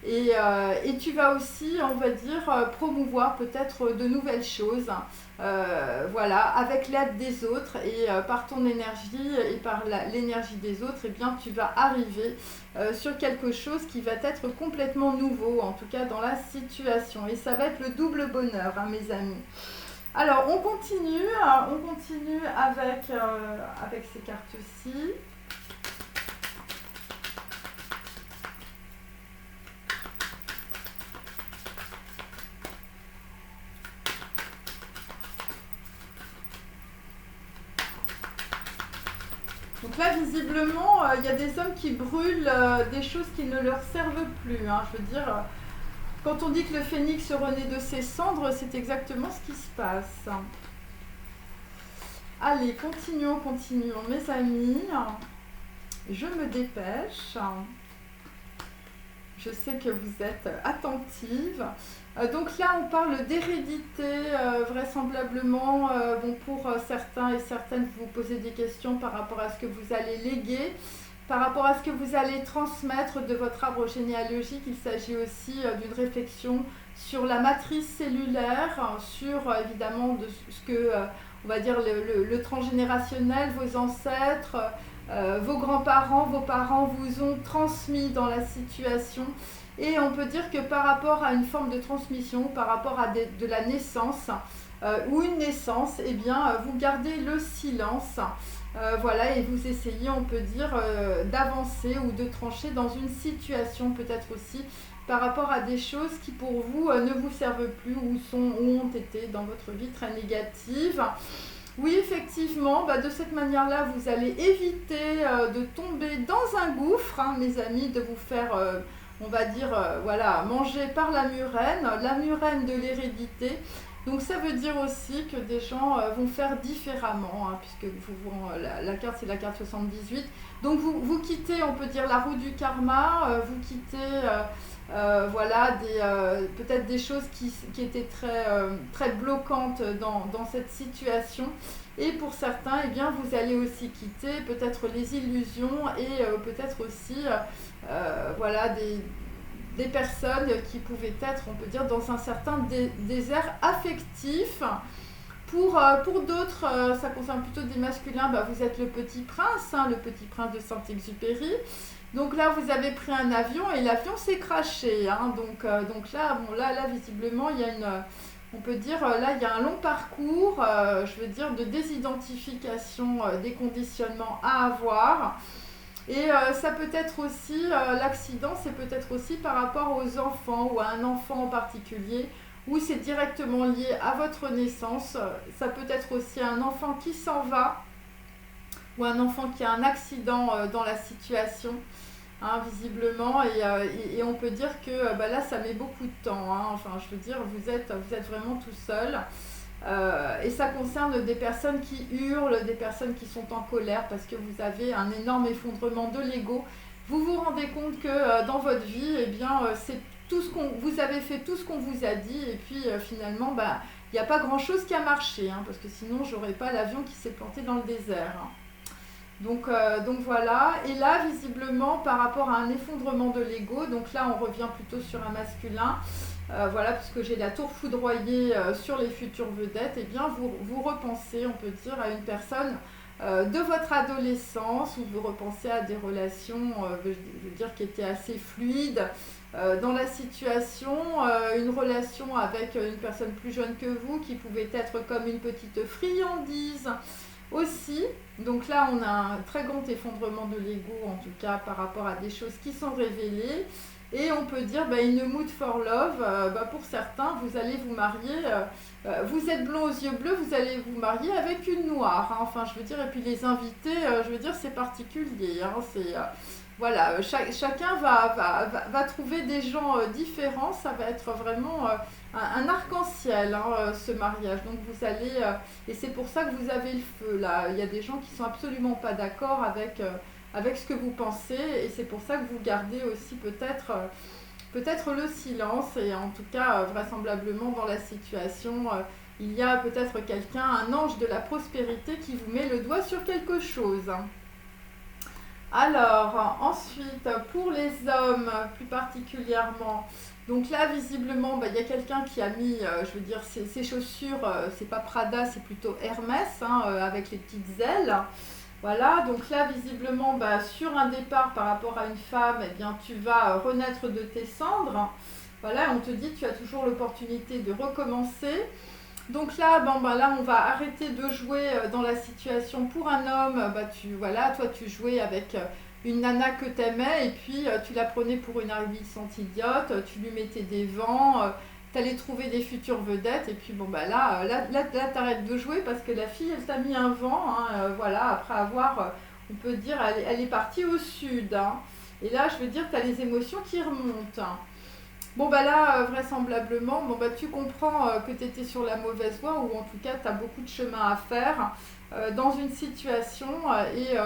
Et tu vas aussi, on va dire, promouvoir peut-être de nouvelles choses, voilà, avec l'aide des autres et par ton énergie et par l'énergie des autres, eh bien, tu vas arriver sur quelque chose qui va être complètement nouveau, en tout cas dans la situation. Et ça va être le double bonheur, hein, mes amis. Alors, on continue avec ces cartes-ci. Donc là, visiblement, il y a des hommes qui brûlent des choses qui ne leur servent plus. Hein. Je veux dire, quand on dit que le phénix renaît de ses cendres, c'est exactement ce qui se passe. Allez, continuons, mes amis. Je me dépêche. Je sais que vous êtes attentives. Donc là, on parle d'hérédité, vraisemblablement. Pour certains et certaines, vous posez des questions par rapport à ce que vous allez léguer, par rapport à ce que vous allez transmettre de votre arbre généalogique. Il s'agit aussi d'une réflexion sur la matrice cellulaire, sur évidemment de ce que, on va dire, le transgénérationnel, vos ancêtres, vos grands-parents, vos parents vous ont transmis dans la situation. Et on peut dire que par rapport à une forme de transmission, par rapport à de la naissance ou une naissance, eh bien, vous gardez le silence. Voilà, et vous essayez, on peut dire, d'avancer ou de trancher dans une situation, peut-être aussi par rapport à des choses qui pour vous ne vous servent plus ou ont été dans votre vie très négatives. Oui, effectivement, de cette manière-là, vous allez éviter de tomber dans un gouffre, hein, mes amis, de vous faire, on va dire, voilà, manger par la murène de l'hérédité. Donc ça veut dire aussi que des gens vont faire différemment, hein, puisque la carte c'est la carte 78. Donc vous quittez, on peut dire, la roue du karma, vous quittez voilà, peut-être des choses qui étaient très bloquantes dans cette situation. Et pour certains, eh bien, vous allez aussi quitter peut-être les illusions et peut-être aussi voilà, des personnes qui pouvaient être, on peut dire, dans un certain désert affectif. Pour d'autres, ça concerne plutôt des masculins, bah, vous êtes le petit prince, hein, le petit prince de Saint-Exupéry. Donc là, vous avez pris un avion et l'avion s'est crashé. Hein, donc là, bon, là, visiblement, il y a on peut dire, là, il y a un long parcours, je veux dire, de désidentification des conditionnements à avoir. Et ça peut être aussi, l'accident, c'est peut-être aussi par rapport aux enfants ou à un enfant en particulier, où c'est directement lié à votre naissance. Ça peut être aussi un enfant qui s'en va ou un enfant qui a un accident dans la situation, hein, visiblement. Et on peut dire que bah là, ça met beaucoup de temps. Hein. Enfin, je veux dire, vous êtes vraiment tout seul. Et ça concerne des personnes qui hurlent, des personnes qui sont en colère parce que vous avez un énorme effondrement de l'ego. Vous vous rendez compte que dans votre vie, eh bien, c'est tout vous avez fait tout ce qu'on vous a dit et puis finalement, bah, il n'y a pas grand-chose qui a marché, hein, parce que sinon, j'aurais pas l'avion qui s'est planté dans le désert. Hein. Donc voilà, et là visiblement par rapport à un effondrement de l'ego, donc là on revient plutôt sur un masculin, voilà, puisque j'ai la tour foudroyée sur les futures vedettes, et bien vous repensez, on peut dire, à une personne de votre adolescence, ou vous repensez à des relations, je veux dire, qui étaient assez fluides dans la situation, une relation avec une personne plus jeune que vous, qui pouvait être comme une petite friandise, aussi. Donc là, on a un très grand effondrement de l'ego, en tout cas par rapport à des choses qui sont révélées. Et on peut dire, bah, in a mood for love, bah, pour certains, vous allez vous marier, vous êtes blond aux yeux bleus, vous allez vous marier avec une noire. Hein. Enfin, je veux dire, et puis les invités, je veux dire, c'est particulier. Hein. Voilà, chacun va trouver des gens différents, ça va être vraiment un arc-en-ciel, hein, ce mariage. Donc vous allez, et c'est pour ça que vous avez le feu là. Il y a des gens qui sont absolument pas d'accord avec ce que vous pensez, et c'est pour ça que vous gardez aussi peut-être le silence, et en tout cas vraisemblablement dans la situation, il y a peut-être quelqu'un, un ange de la prospérité qui vous met le doigt sur quelque chose. Alors, ensuite, pour les hommes, plus particulièrement, donc là, visiblement, bah, y a quelqu'un qui a mis, je veux dire, ses chaussures, c'est pas Prada, c'est plutôt Hermès, hein, avec les petites ailes. Voilà, donc là, visiblement, bah, sur un départ par rapport à une femme, eh bien, tu vas renaître de tes cendres. Voilà, on te dit que tu as toujours l'opportunité de recommencer. Donc là, bon, bah là, on va arrêter de jouer dans la situation pour un homme. Bah, voilà, toi, tu jouais avec une nana que tu aimais et puis tu la prenais pour une ravissante idiote, tu lui mettais des vents, tu allais trouver des futures vedettes et puis bon, bah là tu arrêtes de jouer parce que la fille, elle t'a mis un vent, hein, voilà, après avoir, on peut dire, elle est partie au sud. Hein. Et là, je veux dire, tu as les émotions qui remontent. Hein. Bon bah là, vraisemblablement, bon bah tu comprends que tu étais sur la mauvaise voie ou en tout cas tu as beaucoup de chemin à faire dans une situation et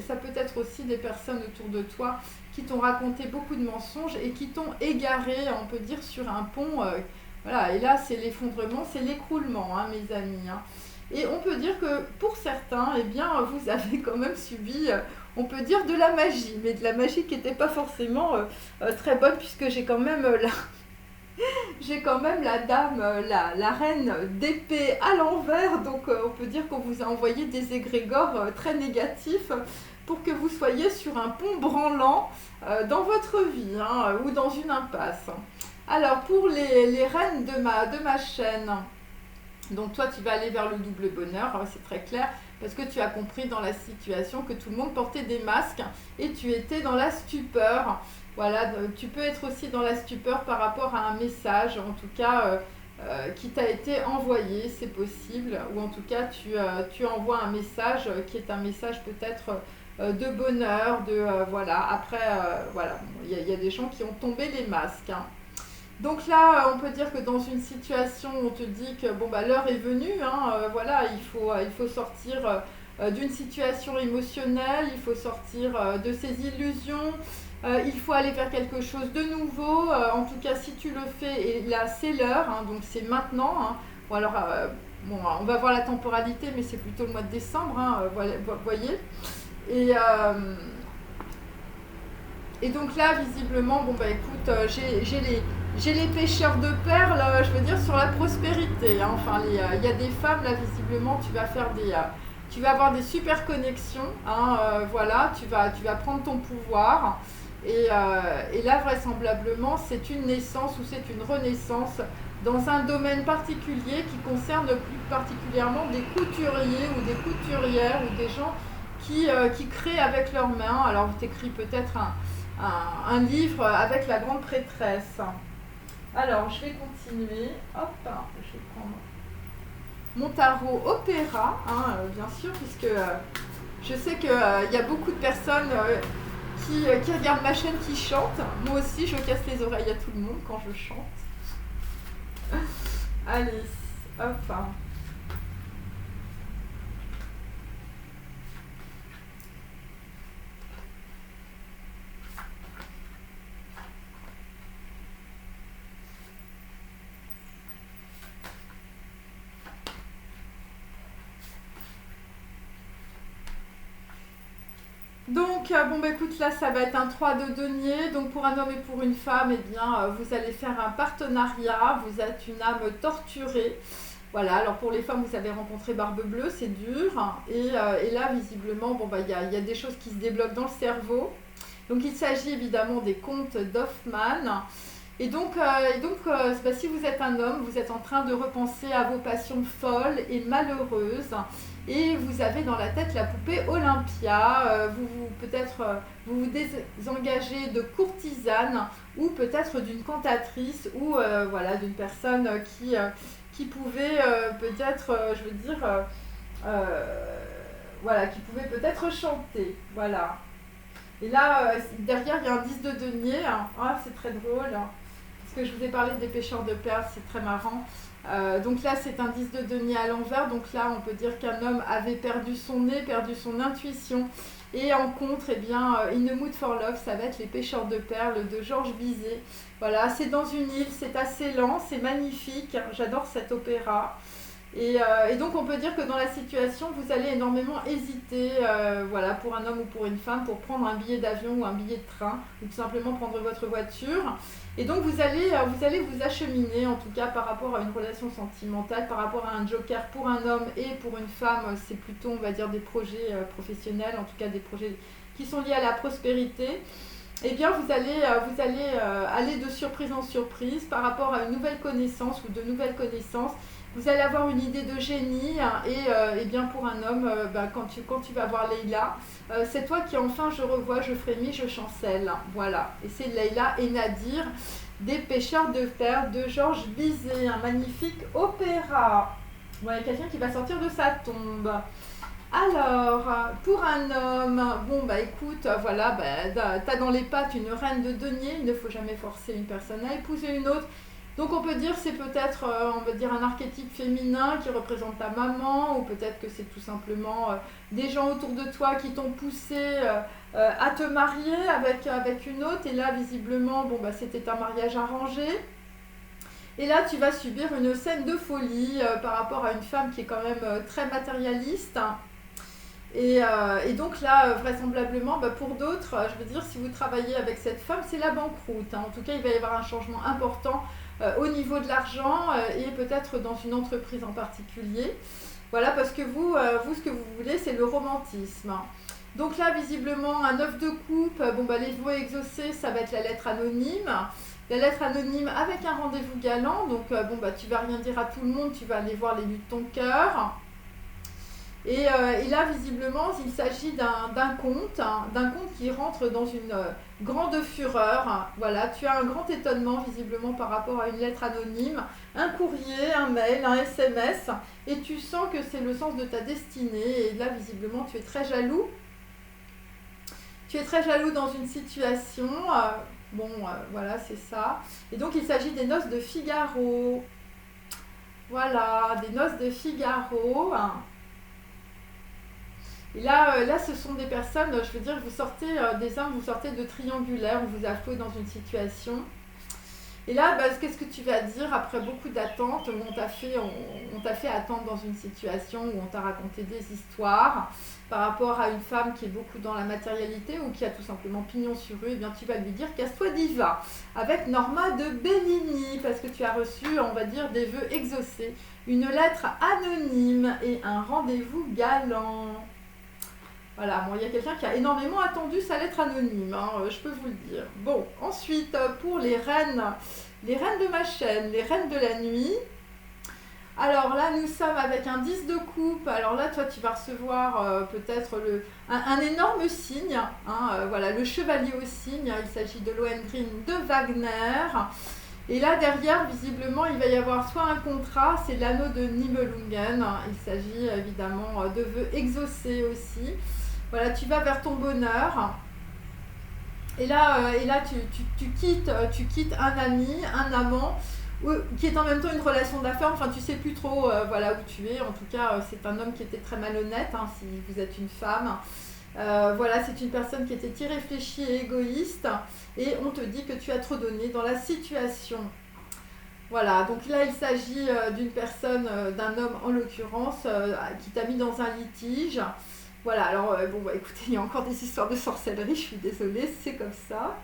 ça peut être aussi des personnes autour de toi qui t'ont raconté beaucoup de mensonges et qui t'ont égaré, on peut dire, sur un pont. Voilà, et là c'est l'effondrement, c'est l'écroulement, hein, mes amis. Hein. Et on peut dire que pour certains, eh bien, vous avez quand même subi, on peut dire, de la magie, mais de la magie qui n'était pas forcément très bonne, puisque j'ai quand même la dame, la reine d'épée à l'envers, donc on peut dire qu'on vous a envoyé des égrégores très négatifs pour que vous soyez sur un pont branlant dans votre vie, hein, ou dans une impasse. Alors, pour les reines de ma chaîne, donc toi, tu vas aller vers le double bonheur, hein, c'est très clair, parce que tu as compris dans la situation que tout le monde portait des masques et tu étais dans la stupeur. Voilà, tu peux être aussi dans la stupeur par rapport à un message, en tout cas, qui t'a été envoyé, c'est possible, ou en tout cas, tu envoies un message qui est un message peut-être de bonheur, voilà. Après, voilà, il y a des gens qui ont tombé les masques. Hein. Donc là, on peut dire que dans une situation où on te dit que bon, bah, l'heure est venue, hein, voilà, il faut sortir d'une situation émotionnelle, il faut sortir de ses illusions, il faut aller vers quelque chose de nouveau. En tout cas, si tu le fais, et là c'est l'heure, hein, donc c'est maintenant. Hein. Bon, alors, bon, on va voir la temporalité, mais c'est plutôt le mois de décembre, hein, vous voyez. Et, et donc là, visiblement, bon bah écoute, j'ai les pêcheurs de perles, je veux dire, sur la prospérité. Hein. Enfin, il y a des femmes, là, visiblement, tu vas avoir des super connexions. Hein, voilà, tu vas prendre ton pouvoir. Et là, vraisemblablement, c'est une naissance ou c'est une renaissance dans un domaine particulier qui concerne plus particulièrement des couturiers ou des couturières ou des gens qui créent avec leurs mains. Alors, vous t'écris peut-être un livre avec la grande prêtresse. Alors, je vais continuer. Hop, je vais prendre mon tarot opéra, hein, bien sûr, puisque je sais qu'il y a beaucoup de personnes qui regardent ma chaîne qui chantent. Moi aussi, je casse les oreilles à tout le monde quand je chante. Allez, hop. Donc, bon, bah écoute, là, ça va être un 3 de denier. Donc, pour un homme et pour une femme, eh bien, vous allez faire un partenariat. Vous êtes une âme torturée. Voilà, alors pour les femmes, vous avez rencontré Barbe Bleue, c'est dur. Et là, visiblement, bon, bah, il y a des choses qui se débloquent dans le cerveau. Donc, il s'agit évidemment des contes d'Hoffmann. Et donc, bah, si vous êtes un homme, vous êtes en train de repenser à vos passions folles et malheureuses. Et vous avez dans la tête la poupée Olympia. Peut-être vous vous désengagez de courtisane ou peut-être d'une cantatrice ou voilà, d'une personne qui pouvait peut-être, je veux dire, voilà, qui pouvait peut-être chanter. Voilà. Et là, derrière, il y a un 10 de denier. Hein. Ah, c'est très drôle. Hein. Parce que je vous ai parlé des pêcheurs de perles, c'est très marrant. Donc là, c'est un 10 de denier à l'envers. Donc là, on peut dire qu'un homme avait perdu son nez, perdu son intuition. Et en contre, eh bien, In the Mood for Love, ça va être Les pêcheurs de perles de Georges Bizet. Voilà, c'est dans une île, c'est assez lent, c'est magnifique. J'adore cet opéra. Et donc on peut dire que dans la situation, vous allez énormément hésiter, voilà, pour un homme ou pour une femme, pour prendre un billet d'avion ou un billet de train, ou tout simplement prendre votre voiture. Et donc vous allez vous acheminer, en tout cas par rapport à une relation sentimentale, par rapport à un joker pour un homme et pour une femme, c'est plutôt, on va dire, des projets professionnels, en tout cas des projets qui sont liés à la prospérité. Eh bien, vous allez aller de surprise en surprise par rapport à une nouvelle connaissance ou de nouvelles connaissances. Vous allez avoir une idée de génie hein, et bien pour un homme, quand tu vas voir Leïla, c'est toi qui enfin je revois, je frémis, je chancelle. Voilà. Et c'est Leïla et Nadir des pêcheurs de perles de Georges Bizet, un magnifique opéra. Voilà, quelqu'un qui va sortir de sa tombe. Alors, pour un homme, bon bah écoute, voilà, t'as dans les pattes une reine de denier, il ne faut jamais forcer une personne à épouser une autre. Donc on peut dire c'est peut-être, on va dire un archétype féminin qui représente ta maman, ou peut-être que c'est tout simplement des gens autour de toi qui t'ont poussé à te marier avec une autre, et là visiblement, bon bah c'était un mariage arrangé. Et là, tu vas subir une scène de folie par rapport à une femme qui est quand même très matérialiste. Et donc là, vraisemblablement, pour d'autres, je veux dire, si vous travaillez avec cette femme, c'est la banqueroute. Hein. En tout cas, il va y avoir un changement important au niveau de l'argent et peut-être dans une entreprise en particulier. Voilà, parce que vous, ce que vous voulez, c'est le romantisme. Donc là, visiblement, un 9 de coupe, les vœux exaucés, ça va être la lettre anonyme. La lettre anonyme avec un rendez-vous galant. Donc, tu vas rien dire à tout le monde, tu vas aller voir l'élu de ton cœur. Et là, visiblement, il s'agit d'un conte qui rentre dans une grande fureur. Voilà, tu as un grand étonnement, visiblement, par rapport à une lettre anonyme, un courrier, un mail, un SMS, et tu sens que c'est le sens de ta destinée. Et là, visiblement, tu es très jaloux. Tu es très jaloux dans une situation Bon, voilà, c'est ça. Et donc, il s'agit des noces de Figaro. Voilà, des noces de Figaro. Et là, ce sont des personnes, je veux dire, vous sortez, des hommes, vous sortez de triangulaire, on vous a foué dans une situation. Et là, qu'est-ce que tu vas dire après beaucoup d'attentes où on t'a fait attendre dans une situation où on t'a raconté des histoires par rapport à une femme qui est beaucoup dans la matérialité ou qui a tout simplement pignon sur rue, et bien tu vas lui dire casse-toi diva avec Norma de Bellini parce que tu as reçu, on va dire, des vœux exaucés, une lettre anonyme et un rendez-vous galant. Voilà, bon, il y a quelqu'un qui a énormément attendu sa lettre anonyme, hein, je peux vous le dire. Bon, ensuite, pour les reines de ma chaîne, les reines de la nuit. Alors là, nous sommes avec un 10 de coupe. Alors là, toi, tu vas recevoir peut-être un énorme signe. Hein, voilà, le chevalier au cygne. Il s'agit de Lohengrin de Wagner. Et là, derrière, visiblement, il va y avoir soit un contrat, c'est l'anneau de Nibelungen. Il s'agit évidemment de vœux exaucés aussi. Voilà, tu vas vers ton bonheur. Et là, tu quittes un ami, un amant, qui est en même temps une relation d'affaires. Enfin, tu sais plus trop voilà, où tu es. En tout cas, c'est un homme qui était très malhonnête, hein, si vous êtes une femme. Voilà, c'est une personne qui était irréfléchie et égoïste. Et on te dit que tu as trop donné dans la situation. Voilà, donc là, il s'agit d'une personne, d'un homme en l'occurrence, qui t'a mis dans un litige. Voilà, alors écoutez, il y a encore des histoires de sorcellerie, je suis désolée, c'est comme ça.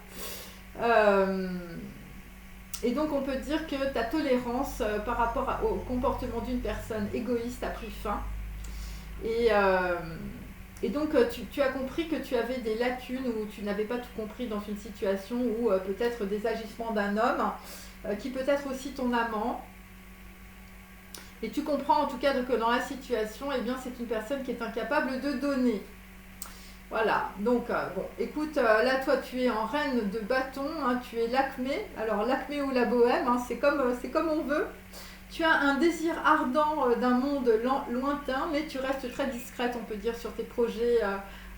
Et donc on peut dire que ta tolérance par rapport au comportement d'une personne égoïste a pris fin. Et donc tu as compris que tu avais des lacunes ou tu n'avais pas tout compris dans une situation ou peut-être des agissements d'un homme qui peut être aussi ton amant. Et tu comprends en tout cas que dans la situation, eh bien, c'est une personne qui est incapable de donner. Voilà, donc écoute, là toi tu es en reine de bâton, hein, tu es l'acmé. Alors l'acmé ou la bohème, hein, c'est comme on veut. Tu as un désir ardent d'un monde lointain, mais tu restes très discrète, on peut dire, sur tes projets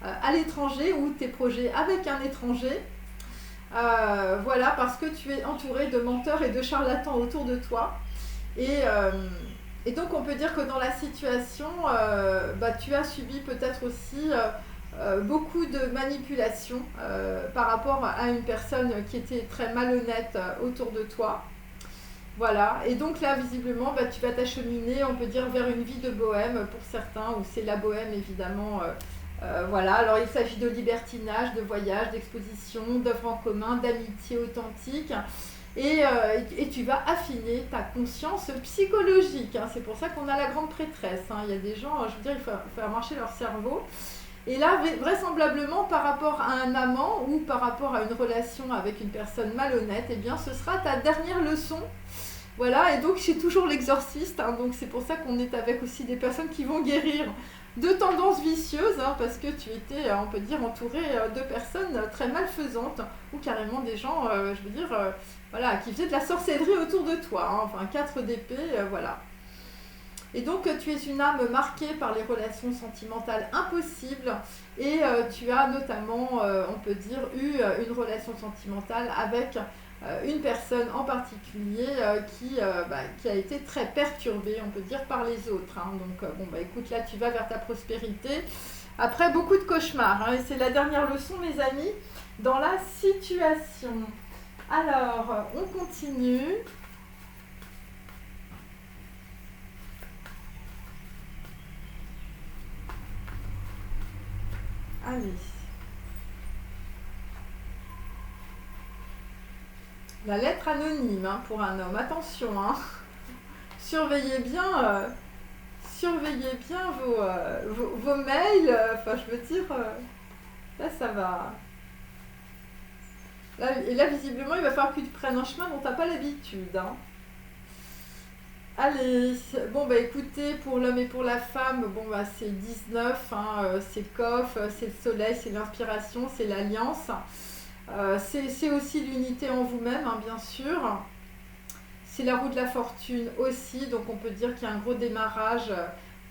à l'étranger ou tes projets avec un étranger. Voilà, parce que tu es entouré de menteurs et de charlatans autour de toi. Et donc on peut dire que dans la situation, tu as subi peut-être aussi beaucoup de manipulations par rapport à une personne qui était très malhonnête autour de toi. Voilà, et donc là visiblement tu vas t'acheminer, on peut dire, vers une vie de bohème pour certains, où c'est la bohème évidemment. Voilà, alors il s'agit de libertinage, de voyage, d'exposition, d'œuvres en commun, d'amitié authentique. Et tu vas affiner ta conscience psychologique. Hein. C'est pour ça qu'on a la grande prêtresse. Hein. Il y a des gens, je veux dire, il faut faire marcher leur cerveau. Et là, vraisemblablement, par rapport à un amant ou par rapport à une relation avec une personne malhonnête, eh bien, ce sera ta dernière leçon. Voilà, et donc j'ai toujours l'exorciste. Hein. Donc c'est pour ça qu'on est avec aussi des personnes qui vont guérir de tendances vicieuses, hein, parce que tu étais, on peut dire, entouré de personnes très malfaisantes, ou carrément des gens, je veux dire, voilà, qui faisaient de la sorcellerie autour de toi, hein, enfin 4 d'épée, voilà. Et donc tu es une âme marquée par les relations sentimentales impossibles, et tu as notamment, on peut dire, eu une relation sentimentale avec une personne en particulier qui a été très perturbée, on peut dire, par les autres. Hein. Donc, écoute, là, tu vas vers ta prospérité. Après, beaucoup de cauchemars. Hein, et c'est la dernière leçon, mes amis, dans la situation. Alors, on continue. Allez. La lettre anonyme, hein, pour un homme. Attention, hein. Surveillez bien vos mails. Enfin, je veux dire, là, ça va. Là, visiblement, il va falloir que tu prennes un chemin dont tu n'as pas l'habitude. Hein. Allez, écoutez, pour l'homme et pour la femme, c'est 19, hein, c'est Kof, c'est le soleil, c'est l'inspiration, c'est l'alliance. C'est aussi l'unité en vous-même, hein, bien sûr. C'est la roue de la fortune aussi, donc on peut dire qu'il y a un gros démarrage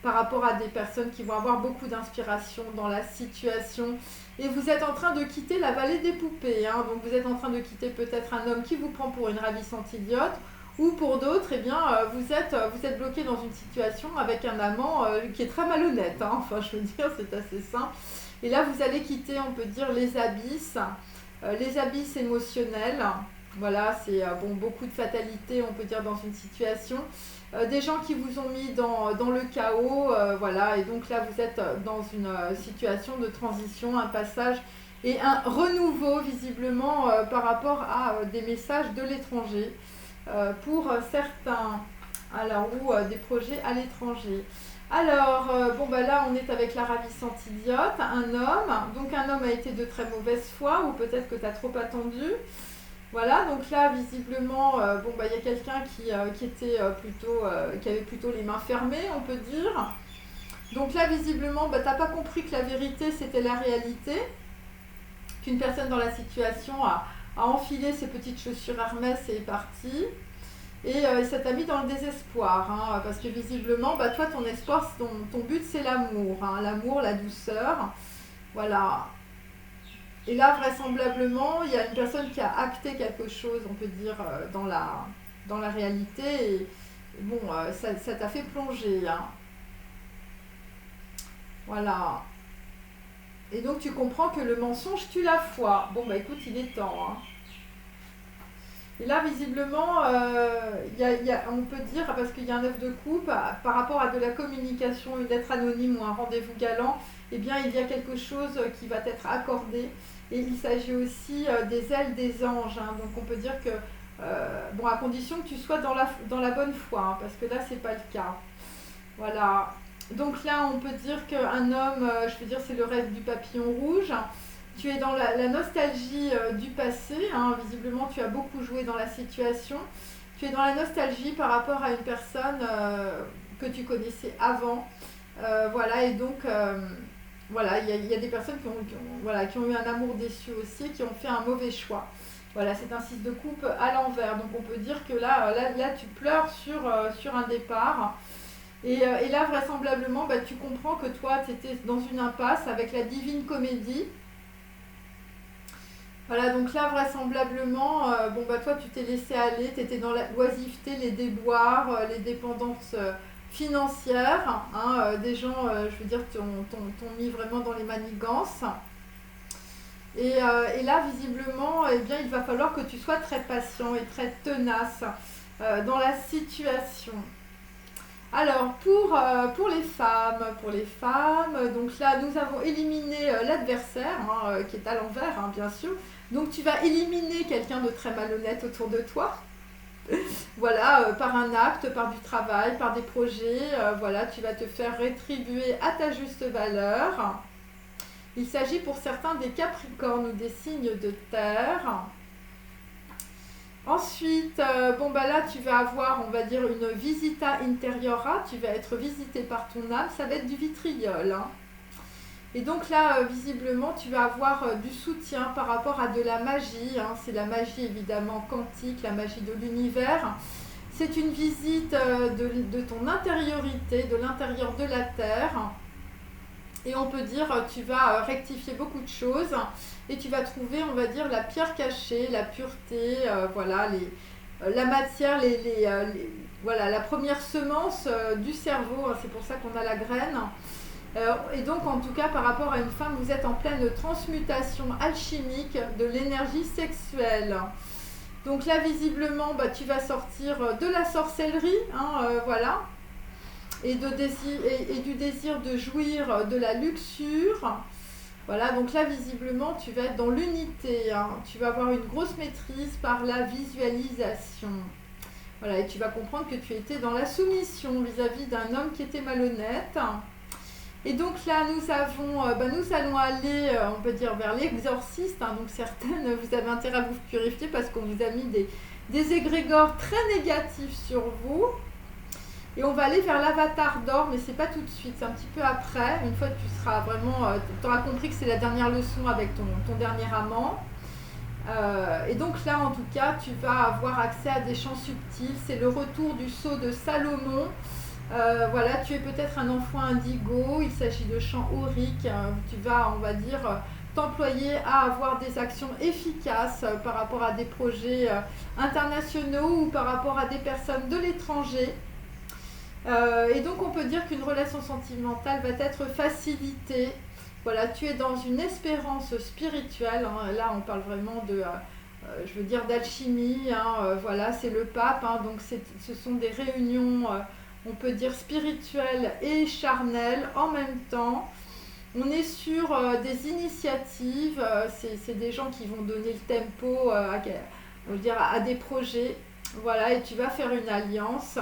par rapport à des personnes qui vont avoir beaucoup d'inspiration dans la situation. Et vous êtes en train de quitter la vallée des poupées, hein. Donc vous êtes en train de quitter peut-être un homme qui vous prend pour une ravissante idiote, ou pour d'autres, eh bien, vous êtes bloqué dans une situation avec un amant qui est très malhonnête, hein. Enfin, je veux dire, c'est assez simple. Et là, vous allez quitter, on peut dire, les abysses émotionnels. Voilà, c'est beaucoup de fatalité, on peut dire, dans une situation. Des gens qui vous ont mis dans le chaos, voilà, et donc là, vous êtes dans une situation de transition, un passage et un renouveau, visiblement, par rapport à des messages de l'étranger, pour certains, alors, ou des projets à l'étranger. Alors, là, on est avec la ravissante idiote, un homme. Donc, un homme a été de très mauvaise foi, ou peut-être que tu as trop attendu. Voilà, donc là, visiblement, il y a quelqu'un qui avait plutôt les mains fermées, on peut dire. Donc là, visiblement, tu n'as pas compris que la vérité, c'était la réalité. Qu'une personne dans la situation a enfilé ses petites chaussures Hermès et est partie. Et ça t'a mis dans le désespoir, hein, parce que visiblement, toi, ton espoir, ton but, c'est l'amour, hein, l'amour, la douceur, voilà. Et là, vraisemblablement, il y a une personne qui a acté quelque chose, on peut dire, dans la réalité, et bon, ça t'a fait plonger, hein. Voilà. Et donc, tu comprends que le mensonge tue la foi. Bon, écoute, il est temps, hein. Et là, visiblement, on peut dire, parce qu'il y a un œuf de coupe, par rapport à de la communication, une lettre anonyme ou un rendez-vous galant, eh bien, il y a quelque chose qui va être accordé. Et il s'agit aussi des ailes des anges, hein. Donc, on peut dire que, à condition que tu sois dans la bonne foi, hein, parce que là, c'est pas le cas. Voilà. Donc là, on peut dire qu'un homme, je veux dire, c'est le rêve du papillon rouge. Tu es dans la nostalgie du passé, hein. Visiblement tu as beaucoup joué dans la situation. Tu es dans la nostalgie par rapport à une personne que tu connaissais avant. Voilà, et donc voilà, il y a des personnes qui ont eu un amour déçu aussi, qui ont fait un mauvais choix. Voilà, c'est un 6 de coupe à l'envers. Donc on peut dire que là tu pleures sur un départ. Et là, vraisemblablement, tu comprends que toi, tu étais dans une impasse avec la divine comédie. Voilà, donc là, vraisemblablement, toi, tu t'es laissé aller, tu étais dans la loisiveté, les déboires, les dépendances financières, hein, des gens, je veux dire, t'ont mis vraiment dans les manigances. Et là, visiblement, eh bien, il va falloir que tu sois très patient et très tenace dans la situation. Alors, pour les femmes, donc là, nous avons éliminé l'adversaire, hein, qui est à l'envers, hein, bien sûr. Donc, tu vas éliminer quelqu'un de très malhonnête autour de toi. Voilà, par un acte, par du travail, par des projets. Voilà, tu vas te faire rétribuer à ta juste valeur. Il s'agit pour certains des Capricornes ou des signes de terre. Ensuite, là, tu vas avoir, on va dire, une visita interiora, tu vas être visité par ton âme, ça va être du vitriol, hein. Et donc là, visiblement, tu vas avoir du soutien par rapport à de la magie, hein. C'est la magie évidemment quantique, la magie de l'univers. C'est une visite de ton intériorité, de l'intérieur de la Terre. Et on peut dire, tu vas rectifier beaucoup de choses et tu vas trouver, on va dire, la pierre cachée, la pureté, voilà, la matière, voilà, la première semence du cerveau, hein, c'est pour ça qu'on a la graine. Et donc, en tout cas, par rapport à une femme, vous êtes en pleine transmutation alchimique de l'énergie sexuelle. Donc là, visiblement, tu vas sortir de la sorcellerie, hein, voilà. Et du désir de jouir de la luxure. Voilà, donc là, visiblement, tu vas être dans l'unité, hein. Tu vas avoir une grosse maîtrise par la visualisation. Voilà, et tu vas comprendre que tu étais dans la soumission vis-à-vis d'un homme qui était malhonnête. Et donc là, nous allons aller, on peut dire, vers l'exorciste, hein. Donc certaines, vous avez intérêt à vous purifier parce qu'on vous a mis des égrégores très négatifs sur vous. Et on va aller vers l'avatar d'or, mais c'est pas tout de suite, c'est un petit peu après, une fois que tu seras vraiment, tu auras compris que c'est la dernière leçon avec ton dernier amant. Et donc là, en tout cas, tu vas avoir accès à des champs subtils, c'est le retour du sceau de Salomon, Voilà, tu es peut-être un enfant indigo, il s'agit de chants auriques, tu vas, on va dire, t'employer à avoir des actions efficaces par rapport à des projets internationaux ou par rapport à des personnes de l'étranger. Et donc on peut dire qu'une relation sentimentale va être facilitée. Voilà, tu es dans une espérance spirituelle, hein. Là on parle vraiment de, je veux dire, d'alchimie, hein. Voilà, c'est le pape, hein. Donc ce sont des réunions, on peut dire spirituelles et charnelles en même temps. On est sur des initiatives, c'est des gens qui vont donner le tempo on va dire, à des projets. Voilà, et tu vas faire une alliance.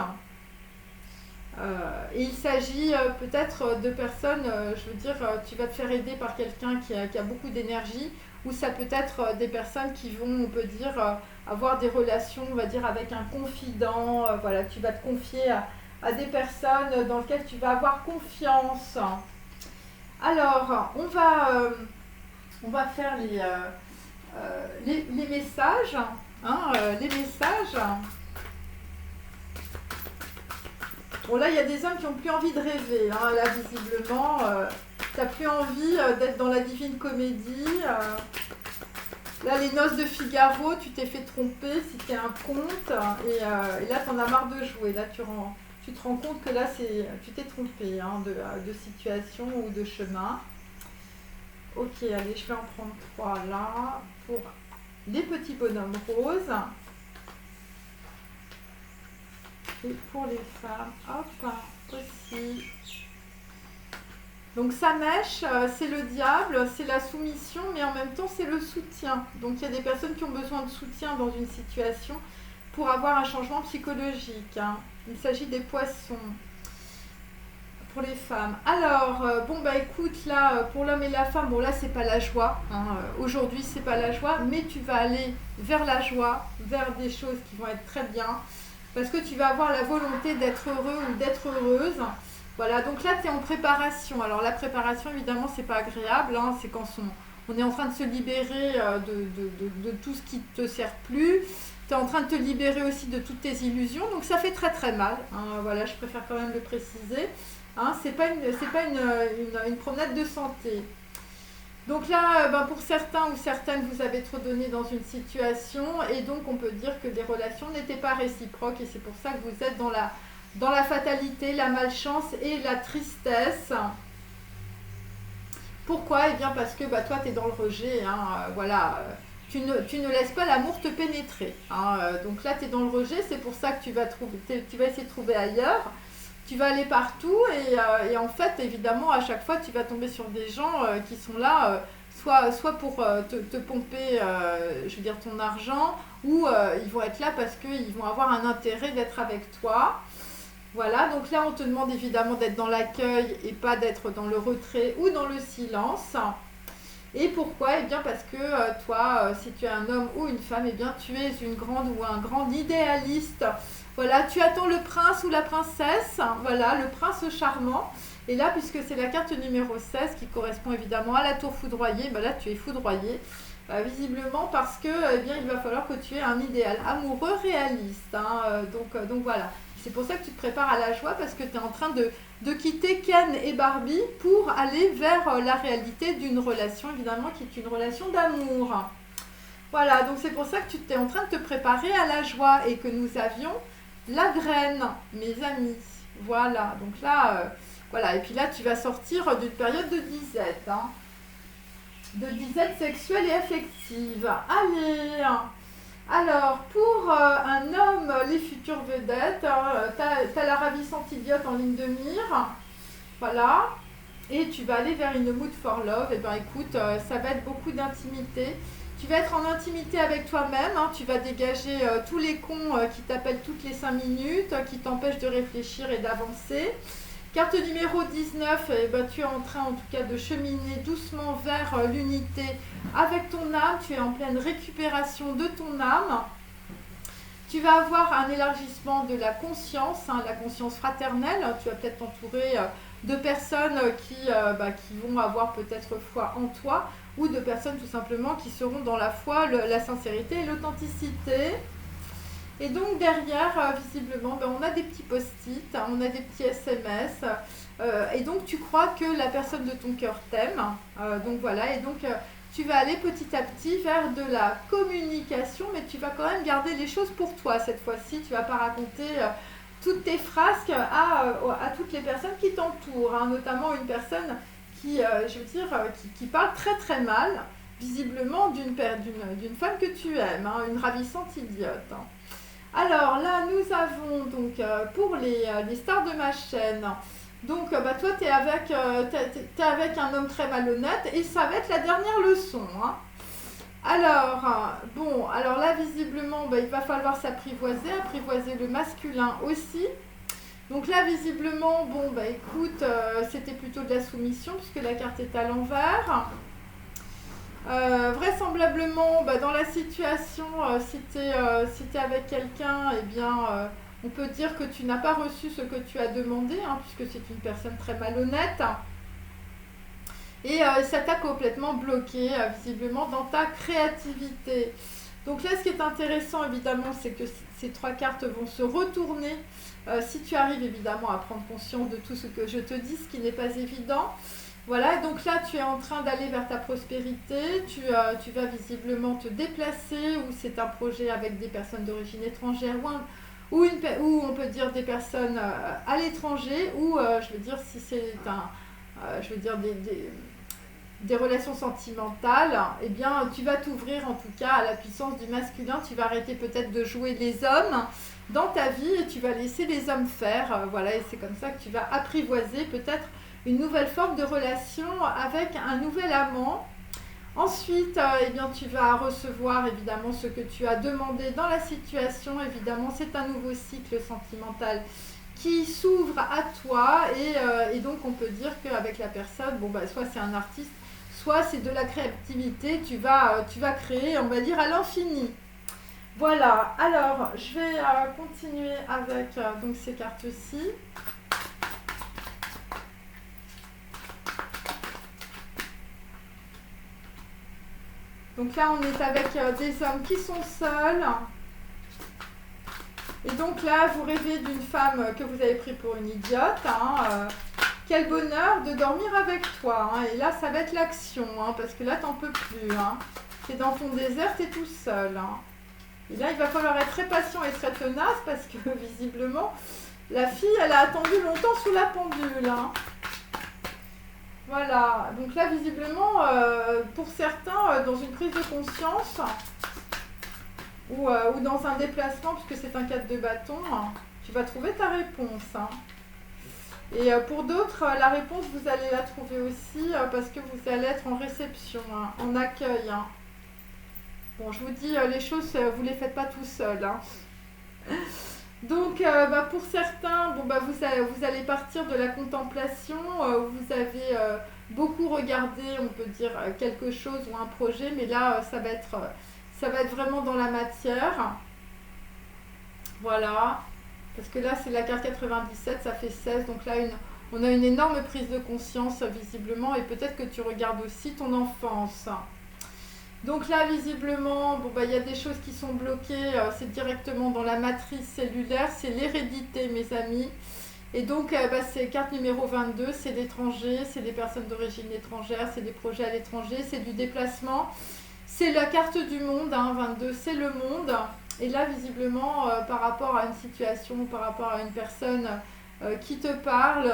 Et il s'agit peut-être de personnes, je veux dire, tu vas te faire aider par quelqu'un qui a beaucoup d'énergie, ou ça peut être des personnes qui vont, on peut dire, avoir des relations, on va dire, avec un confident. Voilà, tu vas te confier à des personnes dans lesquelles tu vas avoir confiance. Alors, on va faire les messages. Hein, les messages. Bon, là, il y a des hommes qui n'ont plus envie de rêver. Hein. Là, visiblement, tu n'as plus envie d'être dans la divine comédie. Là, les noces de Figaro, tu t'es fait tromper, c'était un conte. Et là, tu en as marre de jouer. Là, tu te rends compte que là, tu t'es trompé, hein, de situation ou de chemin. Ok, allez, je vais en prendre 3 là pour les petits bonhommes roses. Et pour les femmes, hop, aussi. Donc sa mèche, c'est le diable, c'est la soumission, mais en même temps c'est le soutien. Donc il y a des personnes qui ont besoin de soutien dans une situation pour avoir un changement psychologique, hein. Il s'agit des poissons pour les femmes. Alors, bon bah écoute, là, pour l'homme et la femme, bon là c'est pas la joie, hein. Aujourd'hui c'est pas la joie, mais tu vas aller vers la joie, vers des choses qui vont être très bien. Parce que tu vas avoir la volonté d'être heureux ou d'être heureuse. Voilà, donc là, tu es en préparation. Alors la préparation, évidemment, c'est pas agréable, hein. C'est quand on est en train de se libérer de tout ce qui ne te sert plus. Tu es en train de te libérer aussi de toutes tes illusions. Donc ça fait très très mal, hein. Voilà, je préfère quand même le préciser. Hein, c'est pas une promenade de santé. Donc là, pour certains ou certaines, vous avez trop donné dans une situation et donc on peut dire que des relations n'étaient pas réciproques et c'est pour ça que vous êtes dans la fatalité, la malchance et la tristesse. Pourquoi? Eh bien parce que toi, tu es dans le rejet, hein, voilà. Tu ne laisses pas l'amour te pénétrer, hein. Donc là, tu es dans le rejet, c'est pour ça que tu vas essayer de trouver ailleurs. Tu vas aller partout et en fait, évidemment, à chaque fois, tu vas tomber sur des gens qui sont là, soit pour te pomper, je veux dire, ton argent, ou ils vont être là parce qu'ils vont avoir un intérêt d'être avec toi. Voilà, donc là, on te demande évidemment d'être dans l'accueil et pas d'être dans le retrait ou dans le silence. Et pourquoi? Eh bien parce que toi, si tu es un homme ou une femme, eh bien tu es une grande ou un grand idéaliste. Voilà, tu attends le prince ou la princesse, voilà, le prince charmant. Et là, puisque c'est la carte numéro 16 qui correspond évidemment à la tour foudroyée, là tu es foudroyé, visiblement parce que eh bien, il va falloir que tu aies un idéal amoureux réaliste, hein. Donc voilà, c'est pour ça que tu te prépares à la joie parce que tu es en train de quitter Ken et Barbie pour aller vers la réalité d'une relation, évidemment, qui est une relation d'amour. Voilà, donc c'est pour ça que tu es en train de te préparer à la joie et que nous avions la graine, mes amis. Voilà, donc là, voilà. Et puis là, tu vas sortir d'une période de disette, hein. De disette sexuelle et affective. Allez. Alors, pour un homme, les futures vedettes, t'as la ravissante idiote en ligne de mire. Voilà. Et tu vas aller vers une mood for love. Et bien écoute, ça va être beaucoup d'intimité. Tu vas être en intimité avec toi-même, hein. Tu vas dégager tous les cons qui t'appellent toutes les 5 minutes, qui t'empêchent de réfléchir et d'avancer. Carte numéro 19, tu es en train en tout cas de cheminer doucement vers l'unité avec ton âme. Tu es en pleine récupération de ton âme. Tu vas avoir un élargissement de la conscience, hein, la conscience fraternelle. Tu vas peut-être t'entourer de personnes qui vont avoir peut-être foi en toi ou de personnes tout simplement qui seront dans la foi, la sincérité et l'authenticité. Et donc derrière, visiblement, ben, on a des petits post-it, hein, on a des petits SMS. Et donc tu crois que la personne de ton cœur t'aime. Donc voilà, et donc tu vas aller petit à petit vers de la communication, mais tu vas quand même garder les choses pour toi cette fois-ci. Tu ne vas pas raconter toutes tes frasques à toutes les personnes qui t'entourent, hein, notamment une personne qui, je veux dire, qui parle très très mal, visiblement d'une femme que tu aimes, hein, une ravissante idiote. Hein. Alors là, nous avons donc pour les stars de ma chaîne, donc bah, toi tu es t'es avec un homme très malhonnête et ça va être la dernière leçon. Hein. Alors, bon, alors là visiblement, bah, il va falloir s'apprivoiser, apprivoiser le masculin aussi. Donc là visiblement, bon bah écoute, c'était plutôt de la soumission puisque la carte est à l'envers. Vraisemblablement, bah, dans la situation, si tu es avec quelqu'un, eh bien, on peut dire que tu n'as pas reçu ce que tu as demandé, hein, puisque c'est une personne très malhonnête. Et ça t'a complètement bloqué, visiblement, dans ta créativité. Donc là, ce qui est intéressant, évidemment, c'est que ces trois cartes vont se retourner si tu arrives, évidemment, à prendre conscience de tout ce que je te dis, ce qui n'est pas évident. Voilà, donc là tu es en train d'aller vers ta prospérité, tu vas visiblement te déplacer, ou c'est un projet avec des personnes d'origine étrangère, ou on peut dire des personnes à l'étranger, ou je veux dire si c'est des relations sentimentales, eh bien tu vas t'ouvrir en tout cas à la puissance du masculin, tu vas arrêter peut-être de jouer les hommes dans ta vie et tu vas laisser les hommes faire, voilà, et c'est comme ça que tu vas apprivoiser peut-être une nouvelle forme de relation avec un nouvel amant. Ensuite, eh bien, tu vas recevoir évidemment ce que tu as demandé dans la situation. Évidemment, c'est un nouveau cycle sentimental qui s'ouvre à toi et donc on peut dire qu'avec la personne, bon, bah, soit c'est un artiste, soit c'est de la créativité, tu vas créer, on va dire, à l'infini. Voilà, alors je vais continuer avec donc ces cartes-ci. Donc là, on est avec des hommes qui sont seuls. Et donc là, vous rêvez d'une femme que vous avez pris pour une idiote. Hein, quel bonheur de dormir avec toi. Hein, et là, ça va être l'action, hein, parce que là, t'en peux plus. Hein. T'es dans ton désert, t'es tout seul. Hein. Et là, il va falloir être très patient et très tenace, parce que visiblement, la fille, elle a attendu longtemps sous la pendule. Hein. Voilà, donc là visiblement, pour certains, dans une prise de conscience ou dans un déplacement, puisque c'est un 4 de bâton, hein, tu vas trouver ta réponse. Hein. Et pour d'autres, la réponse, vous allez la trouver aussi parce que vous allez être en réception, hein, en accueil. Hein. Bon, je vous dis, les choses, vous ne les faites pas tout seul. Hein. Donc, bah, pour certains, bon, bah, vous allez partir de la contemplation, vous avez beaucoup regardé, on peut dire, quelque chose ou un projet, mais là, ça va être vraiment dans la matière. Voilà, parce que là, c'est la carte 97, ça fait 16, donc là, on a une énorme prise de conscience, visiblement, et peut-être que tu regardes aussi ton enfance. Donc là, visiblement, bon, bah, y a des choses qui sont bloquées, c'est directement dans la matrice cellulaire, c'est l'hérédité, mes amis. Et donc, bah, c'est carte numéro 22, c'est l'étranger, c'est des personnes d'origine étrangère, c'est des projets à l'étranger, c'est du déplacement. C'est la carte du monde, hein, 22, c'est le monde. Et là, visiblement, par rapport à une situation, par rapport à une personne qui te parle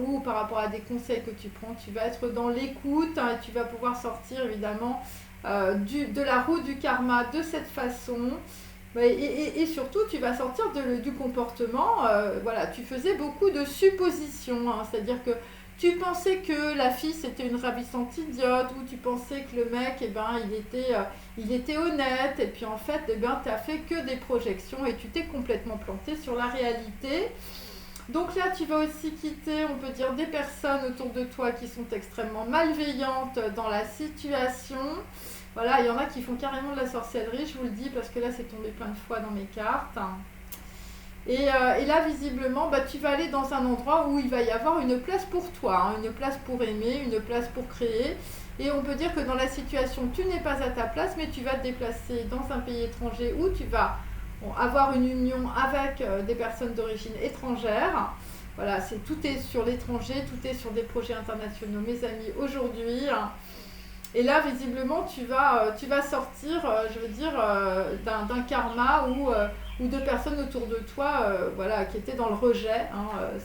ou par rapport à des conseils que tu prends, tu vas être dans l'écoute, hein, et tu vas pouvoir sortir, évidemment, de la roue du karma de cette façon et surtout tu vas sortir du comportement, voilà, tu faisais beaucoup de suppositions, hein, c'est-à-dire que tu pensais que la fille c'était une ravissante idiote ou tu pensais que le mec il était honnête et puis en fait tu n'as fait que des projections et tu t'es complètement planté sur la réalité. Donc là, tu vas aussi quitter, on peut dire, des personnes autour de toi qui sont extrêmement malveillantes dans la situation. Voilà, il y en a qui font carrément de la sorcellerie, je vous le dis, parce que là, c'est tombé plein de fois dans mes cartes. Et là, visiblement, bah, tu vas aller dans un endroit où il va y avoir une place pour toi, hein, une place pour aimer, une place pour créer. Et on peut dire que dans la situation, tu n'es pas à ta place, mais tu vas te déplacer dans un pays étranger où tu vas, avoir une union avec des personnes d'origine étrangère. Voilà, tout est sur l'étranger, tout est sur des projets internationaux, mes amis, aujourd'hui. Et là, visiblement, tu vas sortir, je veux dire, d'un karma ou de personnes autour de toi voilà, qui étaient dans le rejet.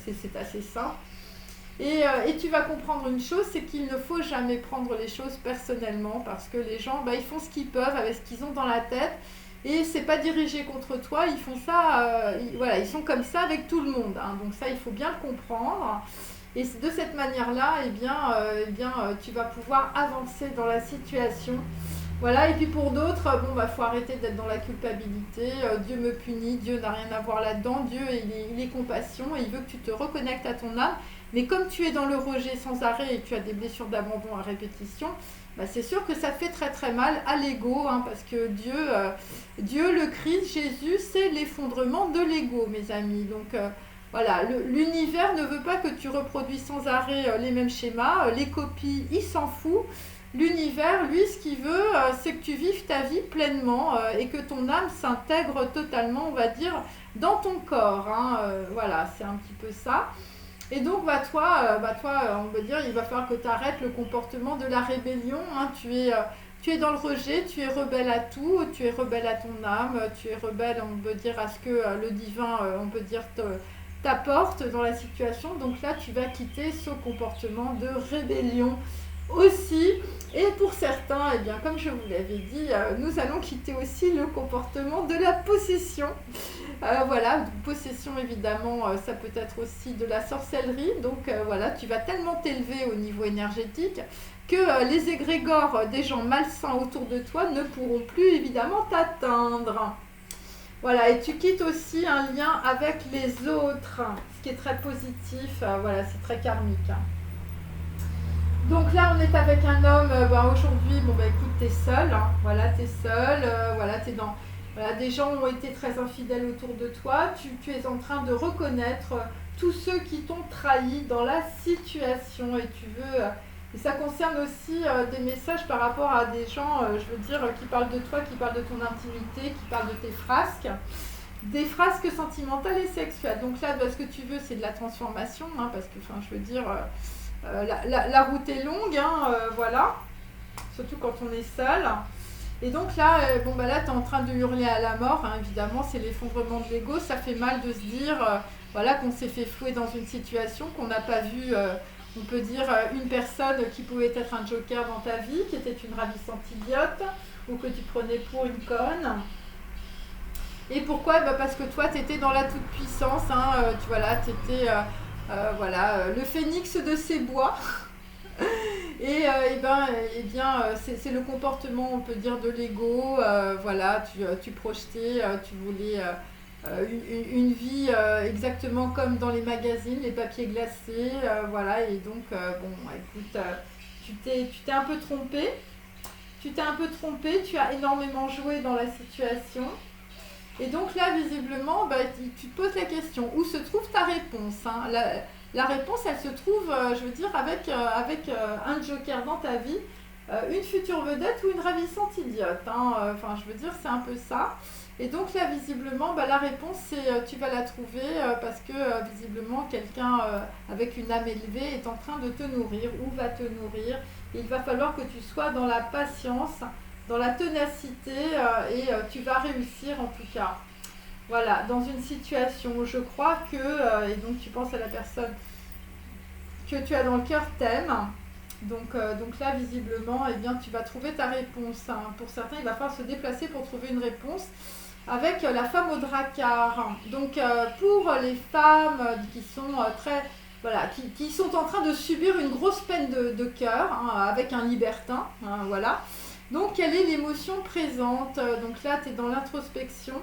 C'est assez simple. Et tu vas comprendre une chose, c'est qu'il ne faut jamais prendre les choses personnellement parce que les gens, ils font ce qu'ils peuvent avec ce qu'ils ont dans la tête. Et c'est pas dirigé contre toi, ils font ça, voilà, ils sont comme ça avec tout le monde. Donc ça, il faut bien le comprendre. Et de cette manière-là, tu vas pouvoir avancer dans la situation. Voilà, et puis pour d'autres, faut arrêter d'être dans la culpabilité. Dieu me punit, Dieu n'a rien à voir là-dedans. Dieu, il est compassion et il veut que tu te reconnectes à ton âme. Mais comme tu es dans le rejet sans arrêt et que tu as des blessures d'abandon à répétition, c'est sûr que ça fait très très mal à l'ego, parce que Dieu, le Christ, Jésus, c'est l'effondrement de l'ego, mes amis. Donc voilà, l'univers ne veut pas que tu reproduises sans arrêt les mêmes schémas, les copies, il s'en fout. L'univers, lui, ce qu'il veut, c'est que tu vives ta vie pleinement et que ton âme s'intègre totalement, on va dire, dans ton corps. Voilà, c'est un petit peu ça. Et donc, toi, on va dire, il va falloir que tu arrêtes le comportement de la rébellion. Tu es dans le rejet, tu es rebelle à tout, tu es rebelle à ton âme, tu es rebelle, on peut dire, à ce que le divin, on peut dire, t'apporte dans la situation. Donc là, tu vas quitter ce comportement de rébellion aussi. Et pour certains, comme je vous l'avais dit, nous allons quitter aussi le comportement de la possession. Voilà, possession évidemment, ça peut être aussi de la sorcellerie. Donc voilà, tu vas tellement t'élever au niveau énergétique que les égrégores des gens malsains autour de toi ne pourront plus évidemment t'atteindre. Voilà, et tu quittes aussi un lien avec les autres, ce qui est très positif. Voilà, c'est très karmique. Donc là, on est avec un homme, aujourd'hui, écoute, t'es seul, voilà, t'es seul, voilà, t'es dans... Voilà, des gens ont été très infidèles autour de toi, tu es en train de reconnaître tous ceux qui t'ont trahi dans la situation et tu veux... et ça concerne aussi des messages par rapport à des gens, je veux dire, qui parlent de toi, qui parlent de ton intimité, qui parlent de tes frasques. Des frasques sentimentales et sexuelles. Donc là, ce que tu veux, c'est de la transformation, parce que, je veux dire... la route est longue, voilà, surtout quand on est seul. Et donc là, là tu es en train de hurler à la mort, évidemment, c'est l'effondrement de l'ego. Ça fait mal de se dire voilà, qu'on s'est fait flouer dans une situation, qu'on n'a pas vu, on peut dire, une personne qui pouvait être un joker dans ta vie, qui était une ravissante idiote, ou que tu prenais pour une conne. Et pourquoi ? Parce que toi, tu étais dans la toute-puissance, tu étais... le phénix de ces bois. Et c'est le comportement, on peut dire, de l'ego. Voilà, tu projetais, tu voulais une vie exactement comme dans les magazines, les papiers glacés. Voilà, et donc, écoute, tu t'es un peu trompé. Tu as énormément joué dans la situation. Et donc là, visiblement, tu te poses la question, où se trouve ta réponse, La réponse, elle se trouve, je veux dire, avec un joker dans ta vie, une future vedette ou une ravissante idiote. Je veux dire, c'est un peu ça. Et donc là, visiblement, la réponse, c'est tu vas la trouver parce que, visiblement, quelqu'un avec une âme élevée est en train de te nourrir ou va te nourrir. Et il va falloir que tu sois dans la patience, dans la ténacité et tu vas réussir en tout cas. Voilà, dans une situation où je crois que, et donc tu penses à la personne que tu as dans le cœur t'aime, donc là visiblement, tu vas trouver ta réponse. Pour certains, il va falloir se déplacer pour trouver une réponse avec la femme au dracard. Donc pour les femmes qui sont très... Voilà, qui sont en train de subir une grosse peine de cœur avec un libertin, voilà. Donc, quelle est l'émotion présente ? Donc là, tu es dans l'introspection.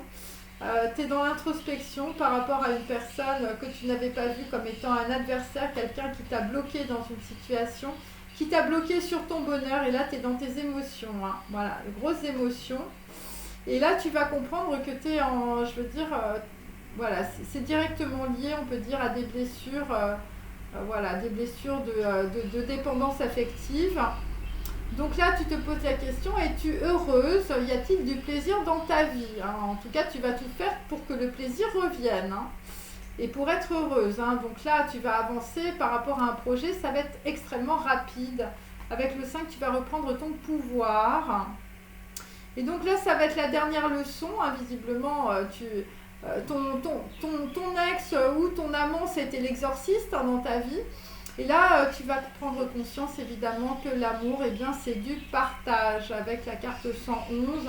Tu es dans l'introspection par rapport à une personne que tu n'avais pas vue comme étant un adversaire, quelqu'un qui t'a bloqué dans une situation, qui t'a bloqué sur ton bonheur. Et là, tu es dans tes émotions. Voilà, grosses émotions. Et là, tu vas comprendre que tu es en... Je veux dire... voilà, c'est directement lié, on peut dire, à des blessures... des blessures de dépendance affective. Donc là, tu te poses la question, es-tu heureuse? Y a-t-il du plaisir dans ta vie, hein? En tout cas, tu vas tout faire pour que le plaisir revienne, hein, et pour être heureuse, hein. Donc là, tu vas avancer par rapport à un projet, ça va être extrêmement rapide. Avec le 5, tu vas reprendre ton pouvoir. Et donc là, ça va être la dernière leçon, hein. Visiblement, ton ex ou ton amant, c'était l'exorciste, hein, dans ta vie. Et là, tu vas prendre conscience évidemment que l'amour, eh bien, c'est du partage avec la carte 111.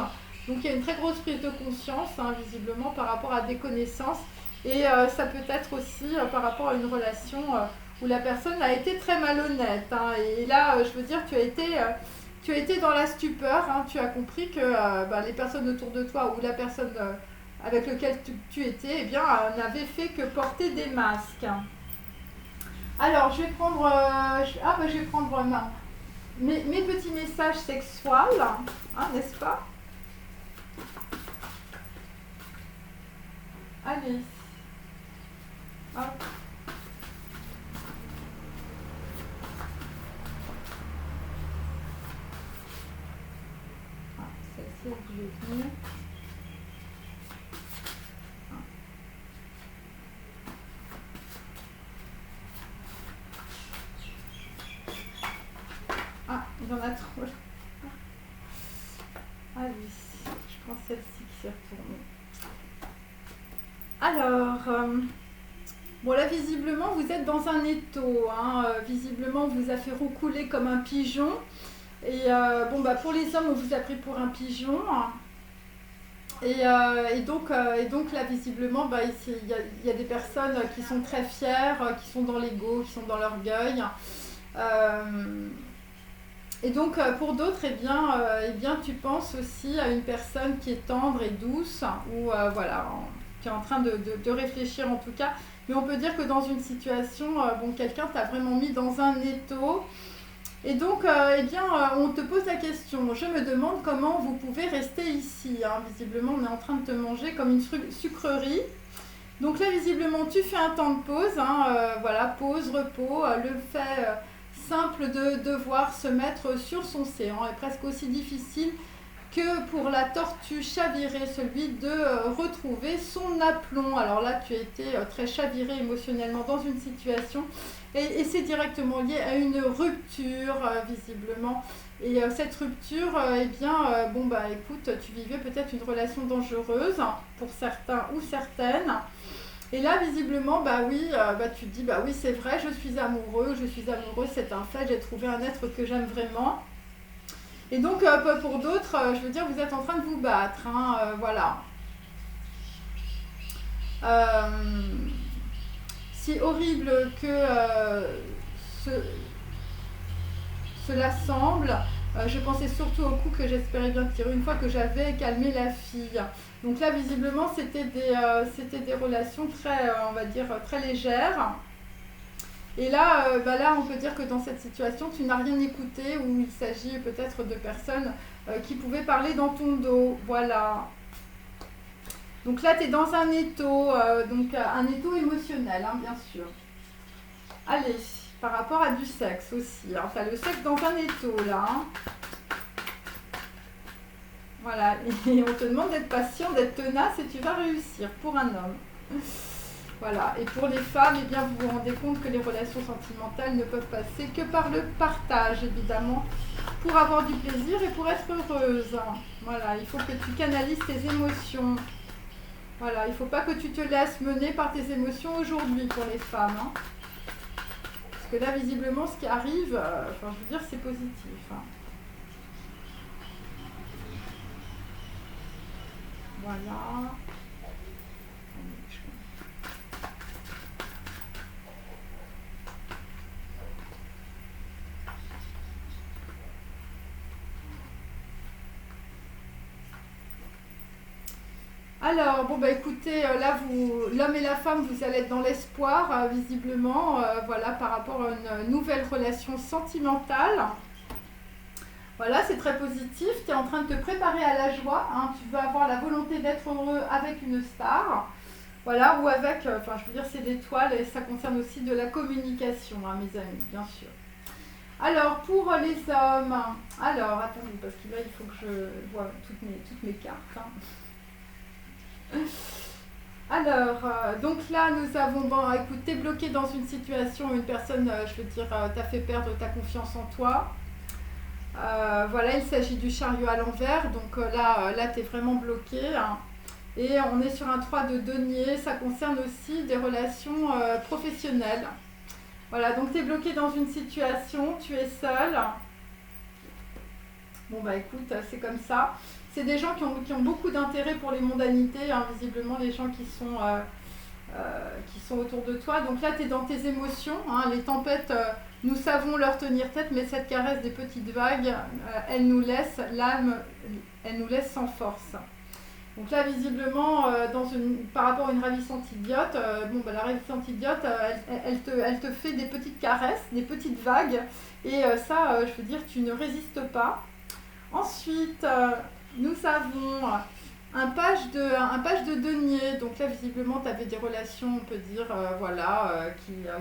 Donc il y a une très grosse prise de conscience, hein, visiblement, par rapport à des connaissances. Et ça peut être aussi par rapport à une relation où la personne a été très malhonnête, hein. Et là, je veux dire, tu as été dans la stupeur, hein. Tu as compris que les personnes autour de toi ou la personne avec laquelle tu étais, eh bien, n'avait fait que porter des masques. Alors, je vais prendre, je vais prendre mes petits messages sexuels, hein, n'est-ce pas? Allez. Hop. Ah, celle-ci, je vais venir. Ah, il y en a trop. Allez, je prends celle-ci qui s'est retournée. Alors, bon là visiblement vous êtes dans un étau, hein. Visiblement on vous a fait roucouler comme un pigeon. Et pour les hommes on vous a pris pour un pigeon. Et donc là visiblement il y a des personnes qui sont très fières, qui sont dans l'ego, qui sont dans l'orgueil. Et donc pour d'autres, eh bien tu penses aussi à une personne qui est tendre et douce, ou tu es en train de réfléchir en tout cas. Mais on peut dire que dans une situation, quelqu'un t'a vraiment mis dans un étau. Et donc, on te pose la question. Je me demande comment vous pouvez rester ici, hein. Visiblement, on est en train de te manger comme une sucrerie. Donc là, visiblement, tu fais un temps de pause, hein, pause, repos, le fait simple de devoir se mettre sur son séant est presque aussi difficile que pour la tortue chavirée, celui de retrouver son aplomb. Alors là, tu as été très chaviré émotionnellement dans une situation et c'est directement lié à une rupture, visiblement. Et cette rupture, écoute, tu vivais peut-être une relation dangereuse pour certains ou certaines. Et là, visiblement, tu te dis, oui, c'est vrai, je suis amoureuse, c'est un fait, j'ai trouvé un être que j'aime vraiment. Et donc, pour d'autres, je veux dire, vous êtes en train de vous battre, hein, voilà. Si horrible que cela semble, je pensais surtout au coup que j'espérais bien tirer une fois que j'avais calmé la fille. Donc là, visiblement, c'était des relations très, on va dire, très légères. Et là, on peut dire que dans cette situation, tu n'as rien écouté, ou il s'agit peut-être de personnes qui pouvaient parler dans ton dos. Voilà. Donc là, tu es dans un étau, un étau émotionnel, hein, bien sûr. Allez, par rapport à du sexe aussi. Alors, tu as le sexe dans un étau, là. Hein. Voilà, et on te demande d'être patient, d'être tenace, et tu vas réussir pour un homme. Voilà, et pour les femmes, eh bien, vous vous rendez compte que les relations sentimentales ne peuvent passer que par le partage, évidemment, pour avoir du plaisir et pour être heureuse. Voilà, il faut que tu canalises tes émotions. Voilà, il ne faut pas que tu te laisses mener par tes émotions aujourd'hui pour les femmes. Hein. Parce que là, visiblement, ce qui arrive, je veux dire, c'est positif. Hein. Voilà. Alors, écoutez, là, l'homme et la femme, vous allez être dans l'espoir, visiblement, par rapport à une nouvelle relation sentimentale. Voilà, c'est très positif, tu es en train de te préparer à la joie, hein. Tu veux avoir la volonté d'être heureux avec une star, voilà, ou avec, je veux dire, c'est l'étoile, et ça concerne aussi de la communication, hein, mes amis, bien sûr. Alors, pour les hommes, alors, attendez, parce que là, il faut que je vois toutes mes cartes. Alors, donc là, nous avons, bon, écoute, t'es bloqué dans une situation où une personne, je veux dire, t'a fait perdre ta confiance en toi. Voilà, il s'agit du chariot à l'envers, donc là tu es vraiment bloqué. Hein. Et on est sur un 3 de denier, ça concerne aussi des relations professionnelles. Voilà, donc tu es bloqué dans une situation, tu es seul. Bon bah écoute, c'est comme ça. C'est des gens qui ont beaucoup d'intérêt pour les mondanités, hein, visiblement les gens qui sont autour de toi. Donc là tu es dans tes émotions, hein, les tempêtes... nous savons leur tenir tête, mais cette caresse des petites vagues, elle nous laisse l'âme, elle nous laisse sans force. Donc là, visiblement, par rapport à une ravissante idiote, la ravissante idiote, elle te fait des petites caresses, des petites vagues, et ça, je veux dire, tu ne résistes pas. Ensuite, nous avons un page de denier. Donc là, visiblement, tu avais des relations, on peut dire,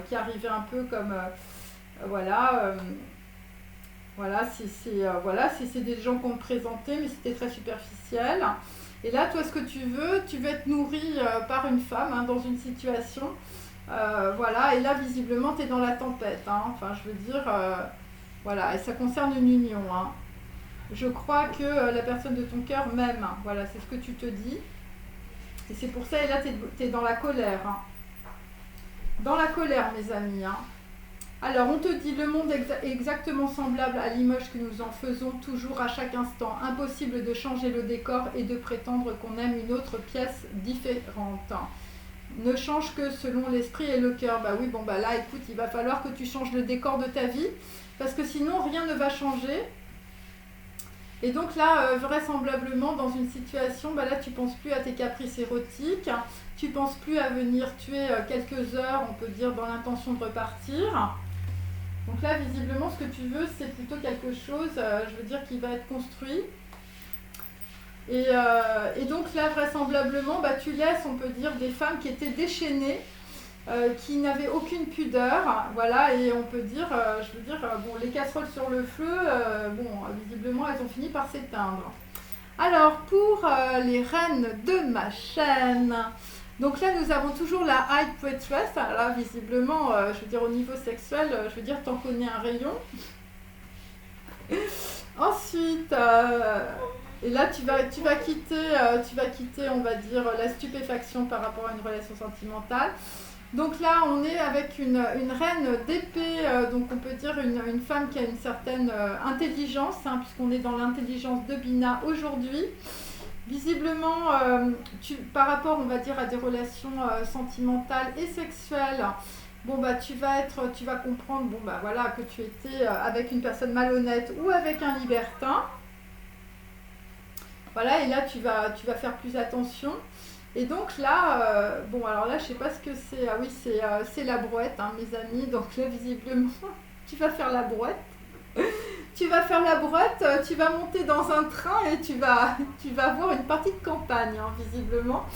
qui arrivaient un peu comme... c'est des gens qu'on te présentait, mais c'était très superficiel. Et là, toi, ce que tu veux être nourri par une femme, hein, dans une situation. Et là, visiblement, tu es dans la tempête. Hein. Enfin, je veux dire, et ça concerne une union. Hein. Je crois que la personne de ton cœur m'aime. Hein. Voilà, c'est ce que tu te dis. Et c'est pour ça, et là, tu es dans la colère. Hein. Dans la colère, mes amis. Hein. Alors, on te dit, le monde est exactement semblable à l'image que nous en faisons toujours à chaque instant. Impossible de changer le décor et de prétendre qu'on aime une autre pièce différente. Ne change que selon l'esprit et le cœur. Bah oui, là, écoute, il va falloir que tu changes le décor de ta vie, parce que sinon, rien ne va changer. Et donc là, vraisemblablement, dans une situation, là, tu ne penses plus à tes caprices érotiques, tu ne penses plus à venir tuer quelques heures, on peut dire, dans l'intention de repartir. Donc là, visiblement, ce que tu veux, c'est plutôt quelque chose, je veux dire, qui va être construit. Et donc là, vraisemblablement, tu laisses, on peut dire, des femmes qui étaient déchaînées, qui n'avaient aucune pudeur, voilà, et on peut dire, les casseroles sur le feu, visiblement, elles ont fini par s'éteindre. Alors, pour les reines de ma chaîne... Donc là, nous avons toujours la high priestess. Là, visiblement, je veux dire, au niveau sexuel, je veux dire, t'en connais un rayon. Ensuite, et là, tu vas quitter, on va dire, la stupéfaction par rapport à une relation sentimentale. Donc là, on est avec une reine d'épée, donc on peut dire une femme qui a une certaine intelligence, hein, puisqu'on est dans l'intelligence de Bina aujourd'hui. Visiblement, par rapport, on va dire, à des relations sentimentales et sexuelles, tu vas comprendre, que tu étais avec une personne malhonnête ou avec un libertin. Voilà, et là, tu vas faire plus attention. Et donc là, alors là, je sais pas ce que c'est. Ah oui, c'est la brouette, hein, mes amis. Donc là, visiblement, tu vas faire la brouette. Tu vas faire la brouette, tu vas monter dans un train et tu vas voir une partie de campagne, hein, visiblement.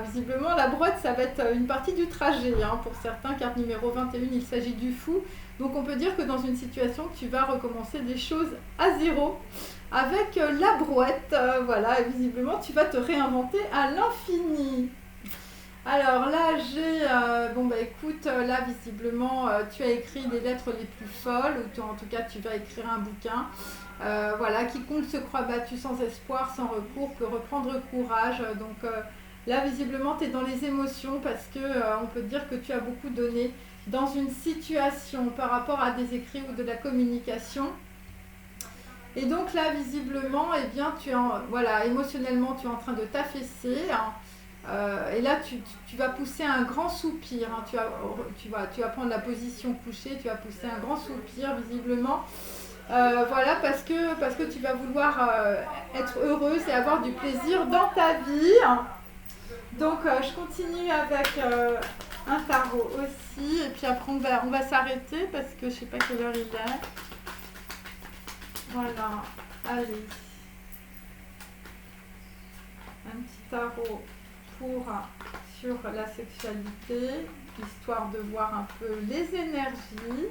Visiblement, la brouette, ça va être une partie du trajet, hein, pour certains. Carte numéro 21, il s'agit du fou. Donc on peut dire que dans une situation, tu vas recommencer des choses à zéro avec la brouette. Visiblement, tu vas te réinventer à l'infini. Alors là, j'ai... écoute, là, visiblement, tu as écrit les lettres les plus folles, ou en tout cas, tu vas écrire un bouquin. Quiconque se croit battu sans espoir, sans recours, peut reprendre courage. Donc là, visiblement, tu es dans les émotions parce que on peut dire que tu as beaucoup donné dans une situation par rapport à des écrits ou de la communication. Et donc là, visiblement, émotionnellement, tu es en train de t'affaisser, hein. Et là, tu vas pousser un grand soupir, hein. Tu vas prendre la position couchée, tu vas pousser un grand soupir, visiblement. Parce que tu vas vouloir être heureuse et avoir du plaisir dans ta vie. Donc, je continue avec un tarot aussi. Et puis après, on va s'arrêter parce que je ne sais pas quelle heure il est. Voilà, allez. Un petit tarot sur la sexualité, histoire de voir un peu les énergies.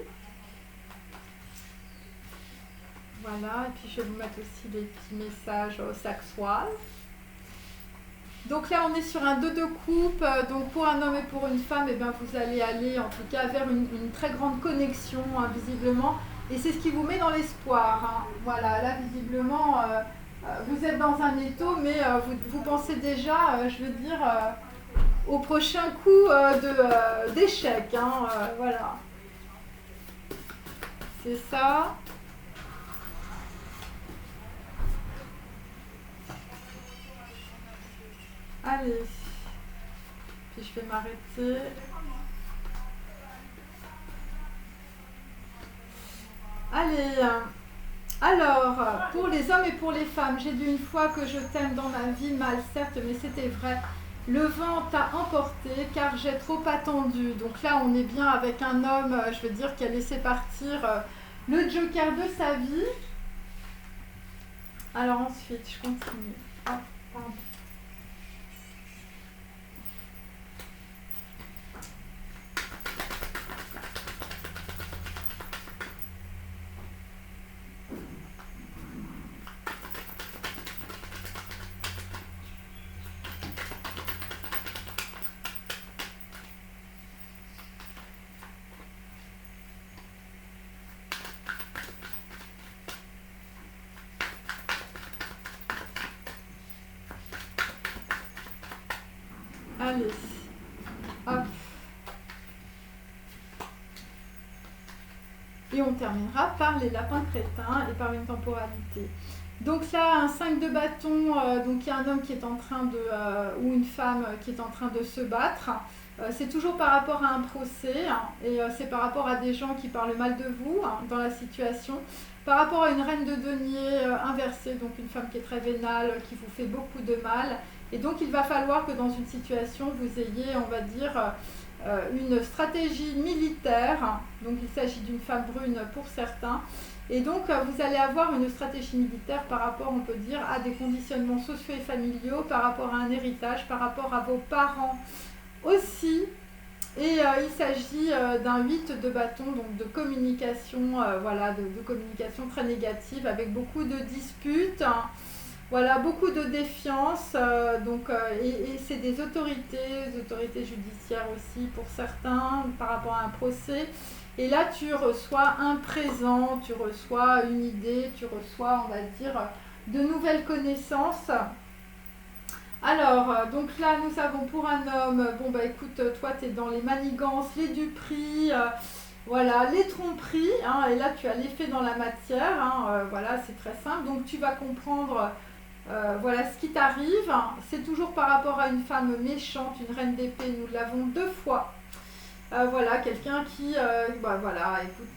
Voilà, et puis je vais vous mettre aussi des petits messages saxoises. Donc là, on est sur un 2 de coupe. Donc pour un homme et pour une femme, eh bien, vous allez aller en tout cas vers une très grande connexion, hein, visiblement. Et c'est ce qui vous met dans l'espoir. Hein. Voilà, là, visiblement, vous êtes dans un étau, mais vous pensez déjà, je veux dire, au prochain coup d'échec. Hein, voilà. C'est ça. Allez. Puis je vais m'arrêter. Allez. Alors, pour les hommes et pour les femmes, j'ai dit une fois que je t'aime dans ma vie, mal certes, mais c'était vrai. Le vent t'a emporté car j'ai trop attendu. Donc là, on est bien avec un homme, je veux dire, qui a laissé partir le joker de sa vie. Alors ensuite, je continue. Ah, pardon. Allez, hop. Et on terminera par les lapins crétins et par une temporalité. Donc là, un 5 de bâton, donc il y a un homme qui est en train de, ou une femme qui est en train de se battre. C'est toujours par rapport à un procès, hein, et c'est par rapport à des gens qui parlent mal de vous, hein, dans la situation. Par rapport à une reine de denier inversée, donc une femme qui est très vénale, qui vous fait beaucoup de mal. Et donc il va falloir que dans une situation, vous ayez, on va dire, une stratégie militaire. Donc il s'agit d'une femme brune pour certains. Et donc vous allez avoir une stratégie militaire par rapport, on peut dire, à des conditionnements sociaux et familiaux, par rapport à un héritage, par rapport à vos parents aussi. Et il s'agit d'un 8 de bâton, donc de communication, voilà, de communication très négative, avec beaucoup de disputes, hein. Voilà, beaucoup de défiance, et c'est des autorités judiciaires aussi pour certains, par rapport à un procès. Et là, tu reçois un présent, tu reçois une idée, tu reçois, on va dire, de nouvelles connaissances. Alors, donc là, nous avons pour un homme, bon bah écoute, toi tu es dans les manigances, les duperies, voilà, les tromperies, hein, et là tu as l'effet dans la matière, hein, voilà, c'est très simple. Donc tu vas comprendre, voilà, ce qui t'arrive. C'est toujours par rapport à une femme méchante, une reine d'épée, nous l'avons 2 fois. Voilà, quelqu'un qui, voilà, écoute,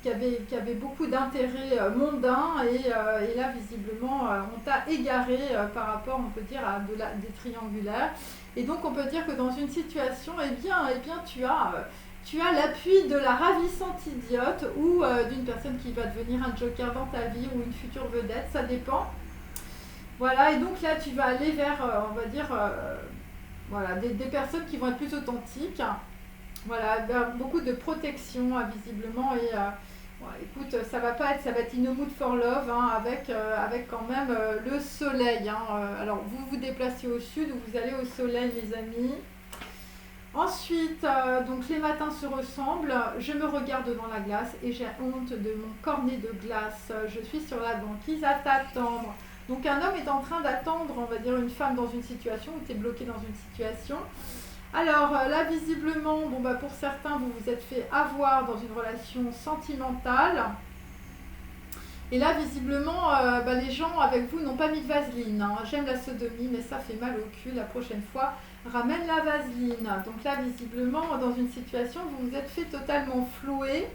qui avait beaucoup d'intérêts mondains, et là, visiblement, on t'a égaré par rapport, on peut dire, à des triangulaires. Et donc, on peut dire que dans une situation, tu as l'appui de la ravissante idiote, ou d'une personne qui va devenir un joker dans ta vie, ou une future vedette, ça dépend. Voilà, et donc là, tu vas aller vers, on va dire, voilà, des personnes qui vont être plus authentiques. Voilà, beaucoup de protection, visiblement, et bon, écoute, ça va être in a mood for love, hein, avec quand même le soleil, hein. Alors vous vous déplacez au sud, ou vous allez au soleil, les amis. Ensuite, donc les matins se ressemblent, je me regarde dans la glace et j'ai honte de mon cornet de glace, je suis sur la banquise à t'attendre. Donc un homme est en train d'attendre, on va dire, une femme dans une situation, où tu es bloqué dans une situation. Alors là, visiblement, bon, bah, pour certains, vous vous êtes fait avoir dans une relation sentimentale. Et là, visiblement, les gens avec vous n'ont pas mis de vaseline, hein. J'aime la sodomie, mais ça fait mal au cul. La prochaine fois, ramène la vaseline. Donc là, visiblement, dans une situation, vous vous êtes fait totalement flouer.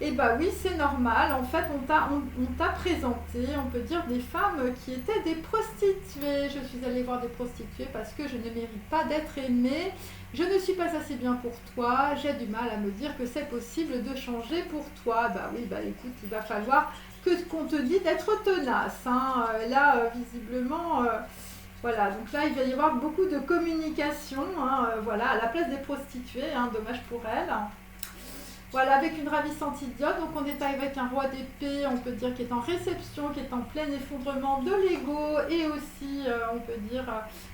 Et bah oui, c'est normal. En fait, on t'a présenté, on peut dire, des femmes qui étaient des prostituées. Je suis allée voir des prostituées parce que je ne mérite pas d'être aimée. Je ne suis pas assez bien pour toi. J'ai du mal à me dire que c'est possible de changer pour toi. Bah oui, bah écoute, il va falloir qu'on te dise d'être tenace, hein. Là, visiblement, voilà. Donc là, il va y avoir beaucoup de communication, hein, voilà, à la place des prostituées, hein, dommage pour elles. Voilà, avec une ravissante idiote. Donc on est avec un roi d'épée, on peut dire, qui est en réception, qui est en plein effondrement de l'ego. Et aussi, on peut dire,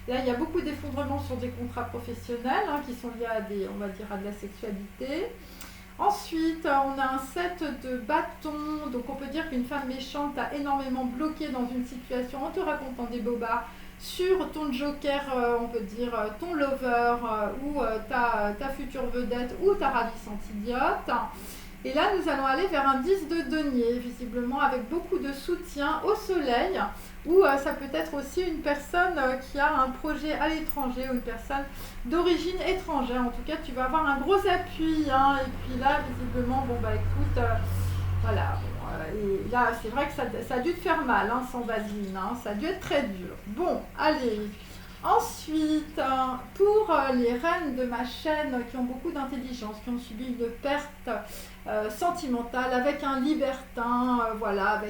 là il y a beaucoup d'effondrements sur des contrats professionnels qui sont liés à des, on va dire, à de la sexualité. Ensuite, on a un 7 de bâton, donc on peut dire qu'une femme méchante t'a énormément bloqué dans une situation en te racontant des bobards sur ton joker, on peut dire ton lover ou ta future vedette ou ta ravissante idiote. Et là, nous allons aller vers un 10 de denier, visiblement avec beaucoup de soutien au soleil, ou ça peut être aussi une personne qui a un projet à l'étranger, ou une personne d'origine étrangère. En tout cas, tu vas avoir un gros appui. Et puis là, visiblement, bon bah écoute, voilà. Et là, c'est vrai que ça a dû te faire mal, sans vaseline. Ça a dû être très dur. Bon, allez. Ensuite, pour les reines de ma chaîne qui ont beaucoup d'intelligence, qui ont subi une perte sentimentale avec un libertin, voilà,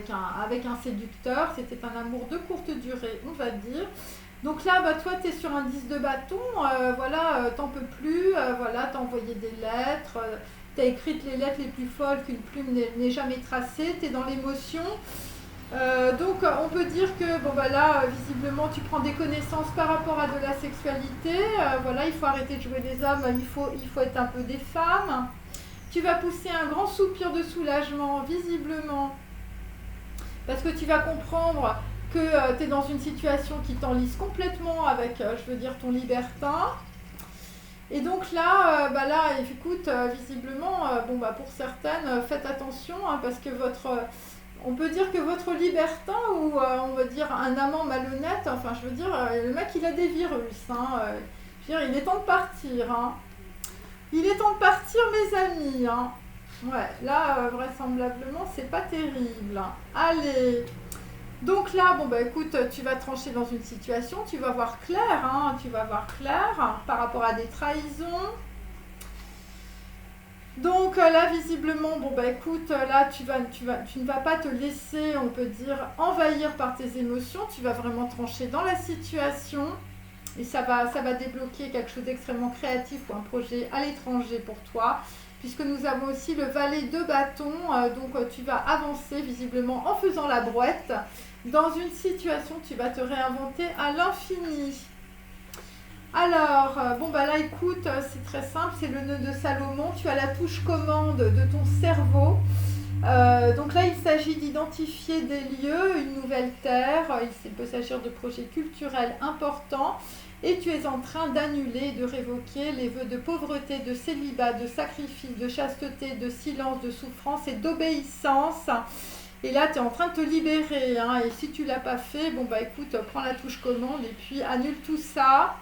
avec un séducteur, c'était un amour de courte durée, on va dire. Donc là, bah, toi, tu es sur un 10 de bâton, voilà, t'en peux plus, voilà, t'as envoyé des lettres, t'as écrit les lettres les plus folles qu'une plume n'ait jamais tracées, t'es dans l'émotion. Donc on peut dire que bon bah là visiblement tu prends des connaissances par rapport à de la sexualité, voilà, il faut arrêter de jouer des hommes, il faut être un peu des femmes. Tu vas pousser un grand soupir de soulagement visiblement parce que tu vas comprendre que tu es dans une situation qui t'enlise complètement avec, je veux dire, ton libertin. Et donc là, écoute, visiblement, bon bah pour certaines, faites attention parce que on peut dire que votre libertin ou on va dire un amant malhonnête, enfin je veux dire, le mec il a des virus. Je veux dire, il est temps de partir. Il est temps de partir mes amis. Ouais, là vraisemblablement c'est pas terrible. Allez. Donc là, bon bah écoute, tu vas trancher dans une situation, tu vas voir clair, tu vas voir clair par rapport à des trahisons. Donc là visiblement, bon bah écoute, là tu ne vas pas te laisser, on peut dire, envahir par tes émotions, tu vas vraiment trancher dans la situation et ça va débloquer quelque chose d'extrêmement créatif ou un projet à l'étranger pour toi, puisque nous avons aussi le valet de bâton, donc tu vas avancer visiblement en faisant la brouette dans une situation, tu vas te réinventer à l'infini. Alors, bon bah là écoute, c'est très simple, c'est le nœud de Salomon, tu as la touche commande de ton cerveau. Donc là il s'agit d'identifier des lieux, une nouvelle terre, il peut s'agir de projets culturels importants et tu es en train d'annuler, de révoquer les vœux de pauvreté, de célibat, de sacrifice, de chasteté, de silence, de souffrance et d'obéissance. Et là tu es en train de te libérer, et si tu ne l'as pas fait, bon bah écoute, prends la touche commande et puis annule tout ça.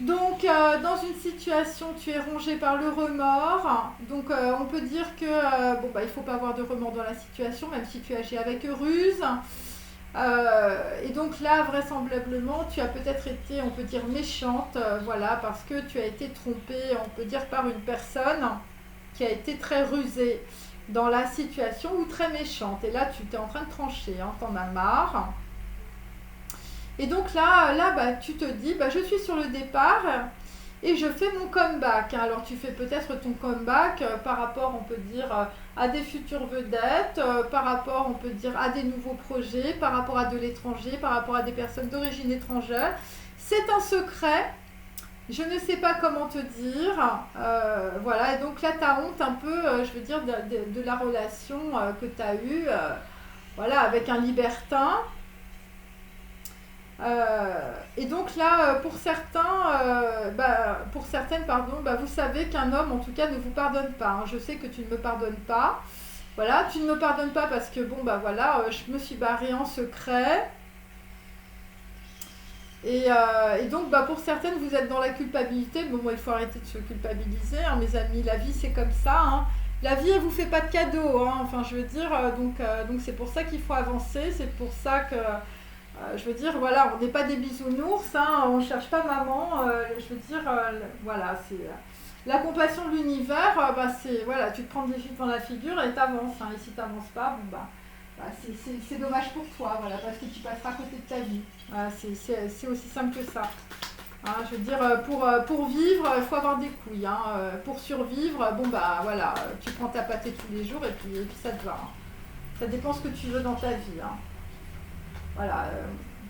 Donc, dans une situation, tu es rongé par le remords. Donc, on peut dire que il ne faut pas avoir de remords dans la situation, même si tu agis avec ruse. Et donc là, vraisemblablement, tu as peut-être été, on peut dire, méchante, voilà, parce que tu as été trompée, on peut dire, par une personne qui a été très rusée dans la situation ou très méchante. Et là, tu es en train de trancher, t'en as marre. Et donc là tu te dis, je suis sur le départ et je fais mon comeback. Alors tu fais peut-être ton comeback par rapport, on peut dire, à des futures vedettes, par rapport, on peut dire, à des nouveaux projets, par rapport à de l'étranger, par rapport à des personnes d'origine étrangère. C'est un secret. Je ne sais pas comment te dire. Voilà, et donc là tu as honte un peu, je veux dire, de la relation que tu as eue voilà, avec un libertin. Et donc là, pour certaines, vous savez qu'un homme, en tout cas, ne vous pardonne pas. Je sais que tu ne me pardonnes pas. Voilà, tu ne me pardonnes pas parce que, je me suis barrée en secret. Et donc, pour certaines, vous êtes dans la culpabilité. Bon, il faut arrêter de se culpabiliser, mes amis. La vie, c'est comme ça. La vie, elle vous fait pas de cadeaux. Enfin, je veux dire, donc c'est pour ça qu'il faut avancer. C'est pour ça que... je veux dire, voilà, on n'est pas des bisounours, on ne cherche pas maman, je veux dire, voilà, c'est la compassion de l'univers, c'est, voilà, tu te prends des gifles dans la figure et t'avances, et si t'avances pas, c'est dommage pour toi, voilà, parce que tu passeras à côté de ta vie, voilà, c'est aussi simple que ça. Hein, je veux dire, pour vivre, il faut avoir des couilles. Hein. Pour survivre, bon bah voilà, tu prends ta pâtée tous les jours et puis ça te va. Hein. Ça dépend ce que tu veux dans ta vie. Hein. Voilà,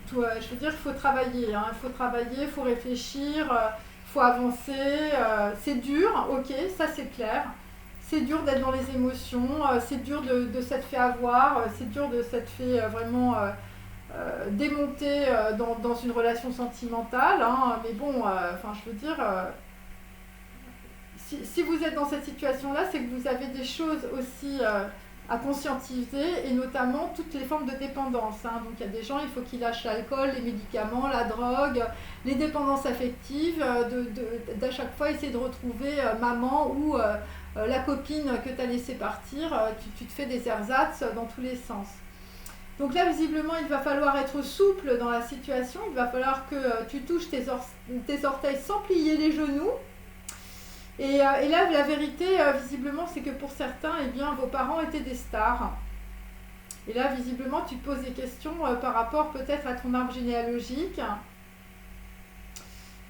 je veux dire, il faut travailler. Hein. Il faut travailler, il faut réfléchir, il faut avancer. C'est dur, ok, ça c'est clair. C'est dur d'être dans les émotions, c'est dur de s'être fait avoir, c'est dur de s'être fait vraiment démonter dans une relation sentimentale. Hein. Mais bon, je veux dire, si vous êtes dans cette situation-là, c'est que vous avez des choses aussi à conscientiser, et notamment toutes les formes de dépendance. Hein. Donc il y a des gens, il faut qu'ils lâchent l'alcool, les médicaments, la drogue, les dépendances affectives, d'à chaque fois essayer de retrouver maman ou la copine que tu as laissé partir, tu te fais des ersatz dans tous les sens. Donc là, visiblement, il va falloir être souple dans la situation, il va falloir que tu touches tes orteils sans plier les genoux. Et là, la vérité, visiblement, c'est que pour certains, eh bien, vos parents étaient des stars. Et là, visiblement, tu te poses des questions par rapport peut-être à ton arbre généalogique.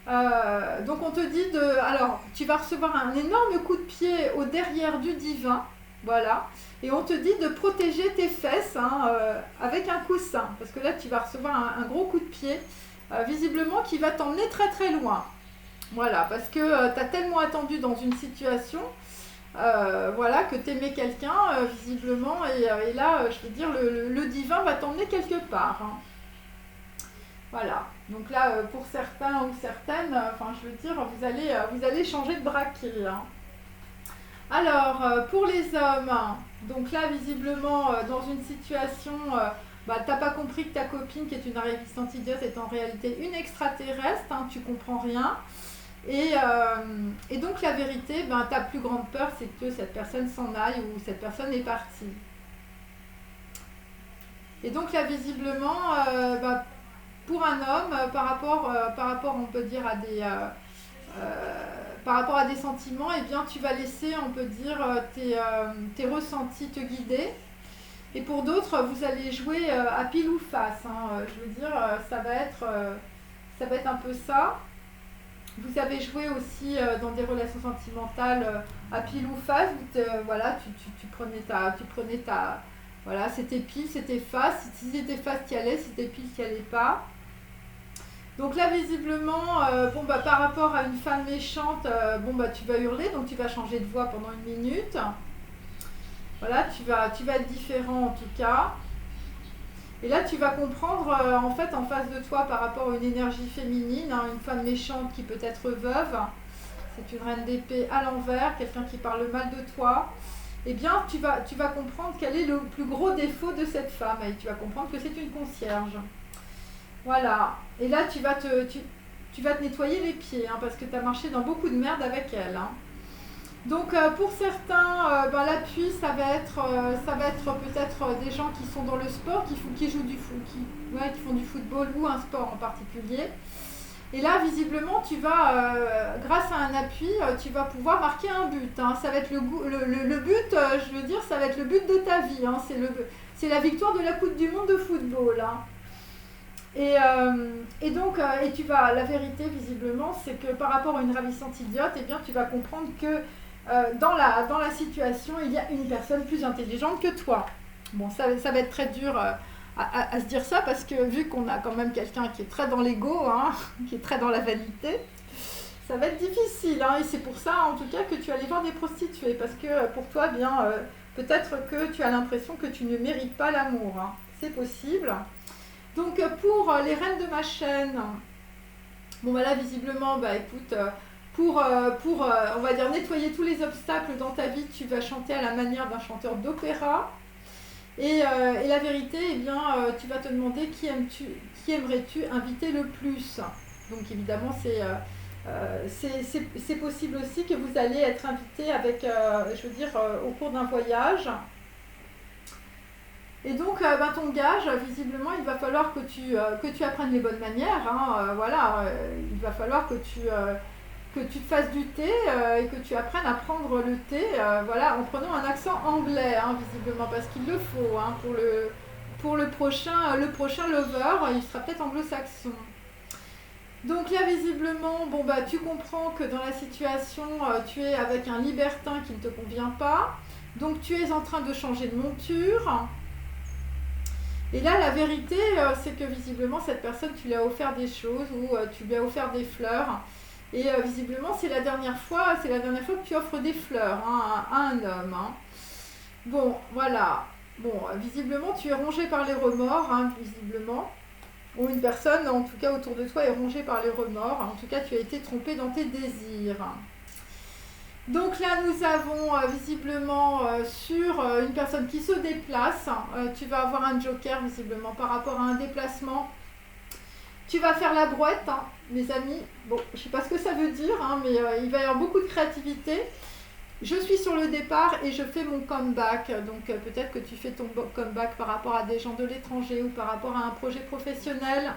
Donc on te dit alors tu vas recevoir un énorme coup de pied au derrière du divin, voilà, et on te dit de protéger tes fesses avec un coussin, parce que là tu vas recevoir un gros coup de pied, visiblement qui va t'emmener très très loin, voilà, parce que tu as tellement attendu dans une situation, voilà, que tu aimais quelqu'un, visiblement, et là, je veux dire, le divin va t'emmener quelque part. Hein. Voilà, donc là, pour certains ou certaines, je veux dire, vous allez changer de braquet. Hein. Alors, pour les hommes, donc là, visiblement, dans une situation, t'as pas compris que ta copine, qui est une ravissante idiote, est en réalité une extraterrestre, hein, tu comprends rien. Et donc, la vérité, ta plus grande peur, c'est que cette personne s'en aille ou cette personne est partie. Et donc, là, visiblement, pour un homme, par rapport, on peut dire, par rapport à des sentiments, eh bien, tu vas laisser, on peut dire, tes ressentis te guider. Et pour d'autres, vous allez jouer à pile ou face. Hein. Je veux dire, ça va être un peu ça. Vous avez joué aussi dans des relations sentimentales à pile ou face. Voilà, tu prenais ta voilà, c'était pile, c'était face. Si c'était face, tu y allais. Si c'était pile, tu n'y allais pas. Donc là, visiblement, par rapport à une femme méchante, tu vas hurler, donc tu vas changer de voix pendant 1 minute. Voilà, tu vas être différent en tout cas. Et là, tu vas comprendre, en fait, en face de toi, par rapport à une énergie féminine, hein, une femme méchante qui peut être veuve, c'est une reine d'épée à l'envers, quelqu'un qui parle mal de toi. Eh bien, tu vas comprendre quel est le plus gros défaut de cette femme. Et tu vas comprendre que c'est une concierge. Voilà. Et là, tu vas te nettoyer les pieds, hein, parce que tu as marché dans beaucoup de merde avec elle. Hein. Donc, pour certains, l'appui, ça va être peut-être des gens qui sont dans le sport, qui jouent du foot, qui font du football ou un sport en particulier. Et là, visiblement, tu vas, grâce à un appui, tu vas pouvoir marquer un but. Hein. Ça va être le but, je veux dire, ça va être le but de ta vie. Hein. C'est la victoire de la Coupe du Monde de football. Hein. Et donc, la vérité, visiblement, c'est que par rapport à une ravissante idiote, eh bien, tu vas comprendre que dans la situation, il y a une personne plus intelligente que toi. Bon, ça va être très dur à se dire ça, parce que vu qu'on a quand même quelqu'un qui est très dans l'ego, hein, qui est très dans la vanité, ça va être difficile. Hein, et c'est pour ça, en tout cas, que tu allais voir des prostituées, parce que pour toi, peut-être que tu as l'impression que tu ne mérites pas l'amour. Hein. C'est possible. Donc, pour les reines de ma chaîne, là, visiblement, écoute, pour on va dire, nettoyer tous les obstacles dans ta vie, tu vas chanter à la manière d'un chanteur d'opéra. Et la vérité, eh bien, tu vas te demander qui aimerais-tu inviter le plus. Donc évidemment, c'est possible aussi que vous allez être invité avec, au cours d'un voyage. Et donc, ton gage, visiblement, il va falloir que tu apprennes les bonnes manières. Hein, il va falloir que tu te fasses du thé et que tu apprennes à prendre le thé en prenant un accent anglais, hein, visiblement, parce qu'il le faut. Hein, pour le prochain lover, il sera peut-être anglo-saxon. Donc là, visiblement, bon, bah, tu comprends que dans la situation, tu es avec un libertin qui ne te convient pas. Donc tu es en train de changer de monture. Et là, la vérité, c'est que visiblement, cette personne, tu lui as offert des choses ou tu lui as offert des fleurs. Et visiblement, c'est la dernière fois que tu offres des fleurs, hein, à un homme, hein. Bon, voilà. Bon, visiblement, tu es rongé par les remords, hein, visiblement. Ou une personne, en tout cas autour de toi, est rongée par les remords. En tout cas, tu as été trompé dans tes désirs. Donc là, nous avons visiblement sur une personne qui se déplace. Tu vas avoir un joker, visiblement, par rapport à un déplacement. Tu vas faire la brouette, hein, mes amis. Bon, je ne sais pas ce que ça veut dire, hein, mais il va y avoir beaucoup de créativité. Je suis sur le départ et je fais mon comeback. Donc peut-être que tu fais ton comeback par rapport à des gens de l'étranger ou par rapport à un projet professionnel.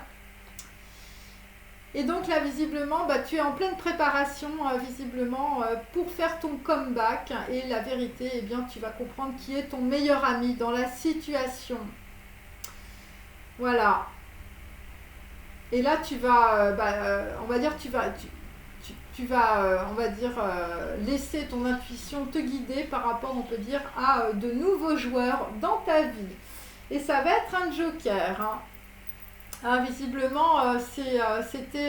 Et donc là, visiblement, bah, tu es en pleine préparation, visiblement, pour faire ton comeback. Et la vérité, eh bien, tu vas comprendre qui est ton meilleur ami dans la situation. Voilà. Et là, tu vas, on va dire, on va dire, laisser ton intuition te guider par rapport, on peut dire, à de nouveaux joueurs dans ta vie. Et ça va être un joker, hein. Ah, visiblement, c'était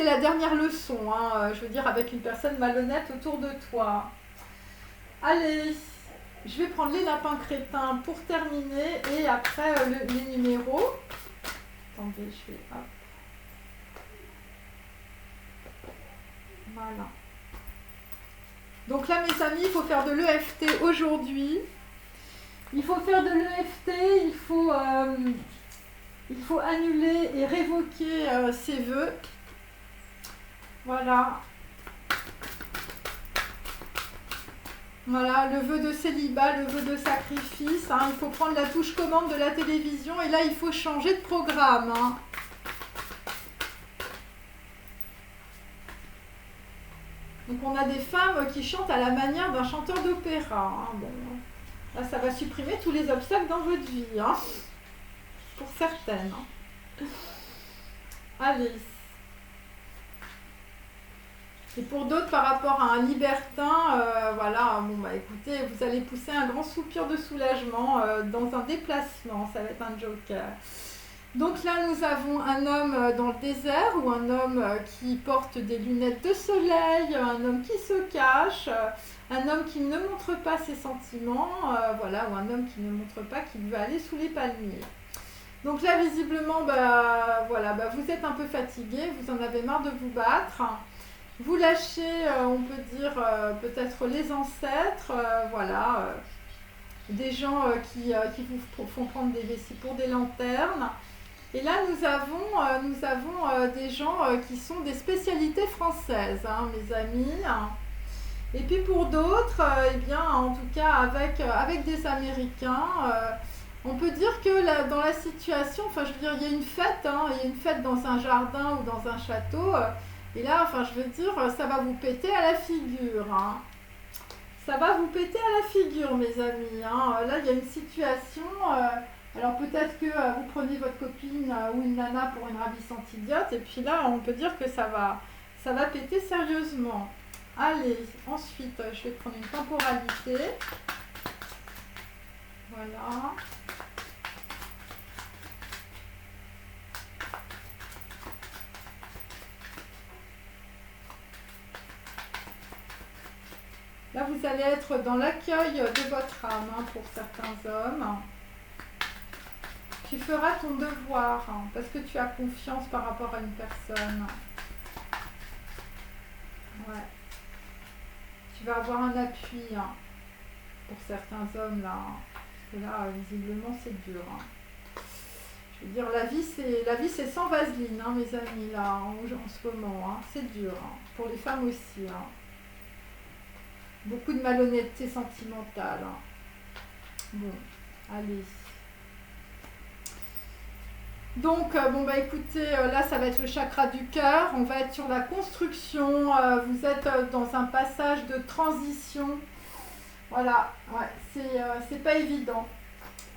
la dernière leçon, hein, je veux dire, avec une personne malhonnête autour de toi. Allez, je vais prendre les lapins crétins pour terminer et après les numéros. Attendez, je vais... Hop. Voilà. Donc là, mes amis, il faut faire de l'EFT aujourd'hui. Il faut faire de l'EFT, il faut annuler et révoquer ses vœux. Voilà. Voilà, le vœu de célibat, le vœu de sacrifice, hein. Il faut prendre la touche commande de la télévision et là, il faut changer de programme, hein. Donc on a des femmes qui chantent à la manière d'un chanteur d'opéra, hein. Bon, là, ça va supprimer tous les obstacles dans votre vie, hein. Pour certaines, hein. Allez. Et pour d'autres, par rapport à un libertin, voilà, bon bah écoutez, vous allez pousser un grand soupir de soulagement dans un déplacement, ça va être un joker. Donc là, nous avons un homme dans le désert ou un homme qui porte des lunettes de soleil, un homme qui se cache, un homme qui ne montre pas ses sentiments, voilà, ou un homme qui ne montre pas qu'il veut aller sous les palmiers. Donc là, visiblement, voilà, vous êtes un peu fatigué, vous en avez marre de vous battre. Vous lâchez, on peut dire, peut-être les ancêtres, voilà, des gens qui vous font prendre des vessies pour des lanternes. Et là, nous avons des gens qui sont des spécialités françaises, hein, mes amis. Et puis pour d'autres, eh bien, en tout cas, avec des Américains, on peut dire que là, dans la situation, enfin, je veux dire, il y a une fête, hein, il y a une fête dans un jardin ou dans un château. Et là, enfin, je veux dire, ça va vous péter à la figure, hein. Ça va vous péter à la figure, mes amis, hein. Là, il y a une situation... alors peut-être que vous prenez votre copine ou une nana pour une ravissante idiote, et puis là, on peut dire que ça va péter sérieusement. Allez, ensuite, je vais prendre une temporalité. Voilà. Là, vous allez être dans l'accueil de votre âme, hein, pour certains hommes. Tu feras ton devoir, hein, parce que tu as confiance par rapport à une personne. Ouais. Tu vas avoir un appui, hein, pour certains hommes là. Parce que là, visiblement, c'est dur, hein. Je veux dire, la vie c'est sans vaseline, hein, mes amis, là, en ce moment, hein. C'est dur, hein. Pour les femmes aussi, hein. Beaucoup de malhonnêteté sentimentale, hein. Bon, allez. Donc, écoutez, là, ça va être le chakra du cœur. On va être sur la construction. Vous êtes dans un passage de transition. Voilà, ouais, c'est pas évident.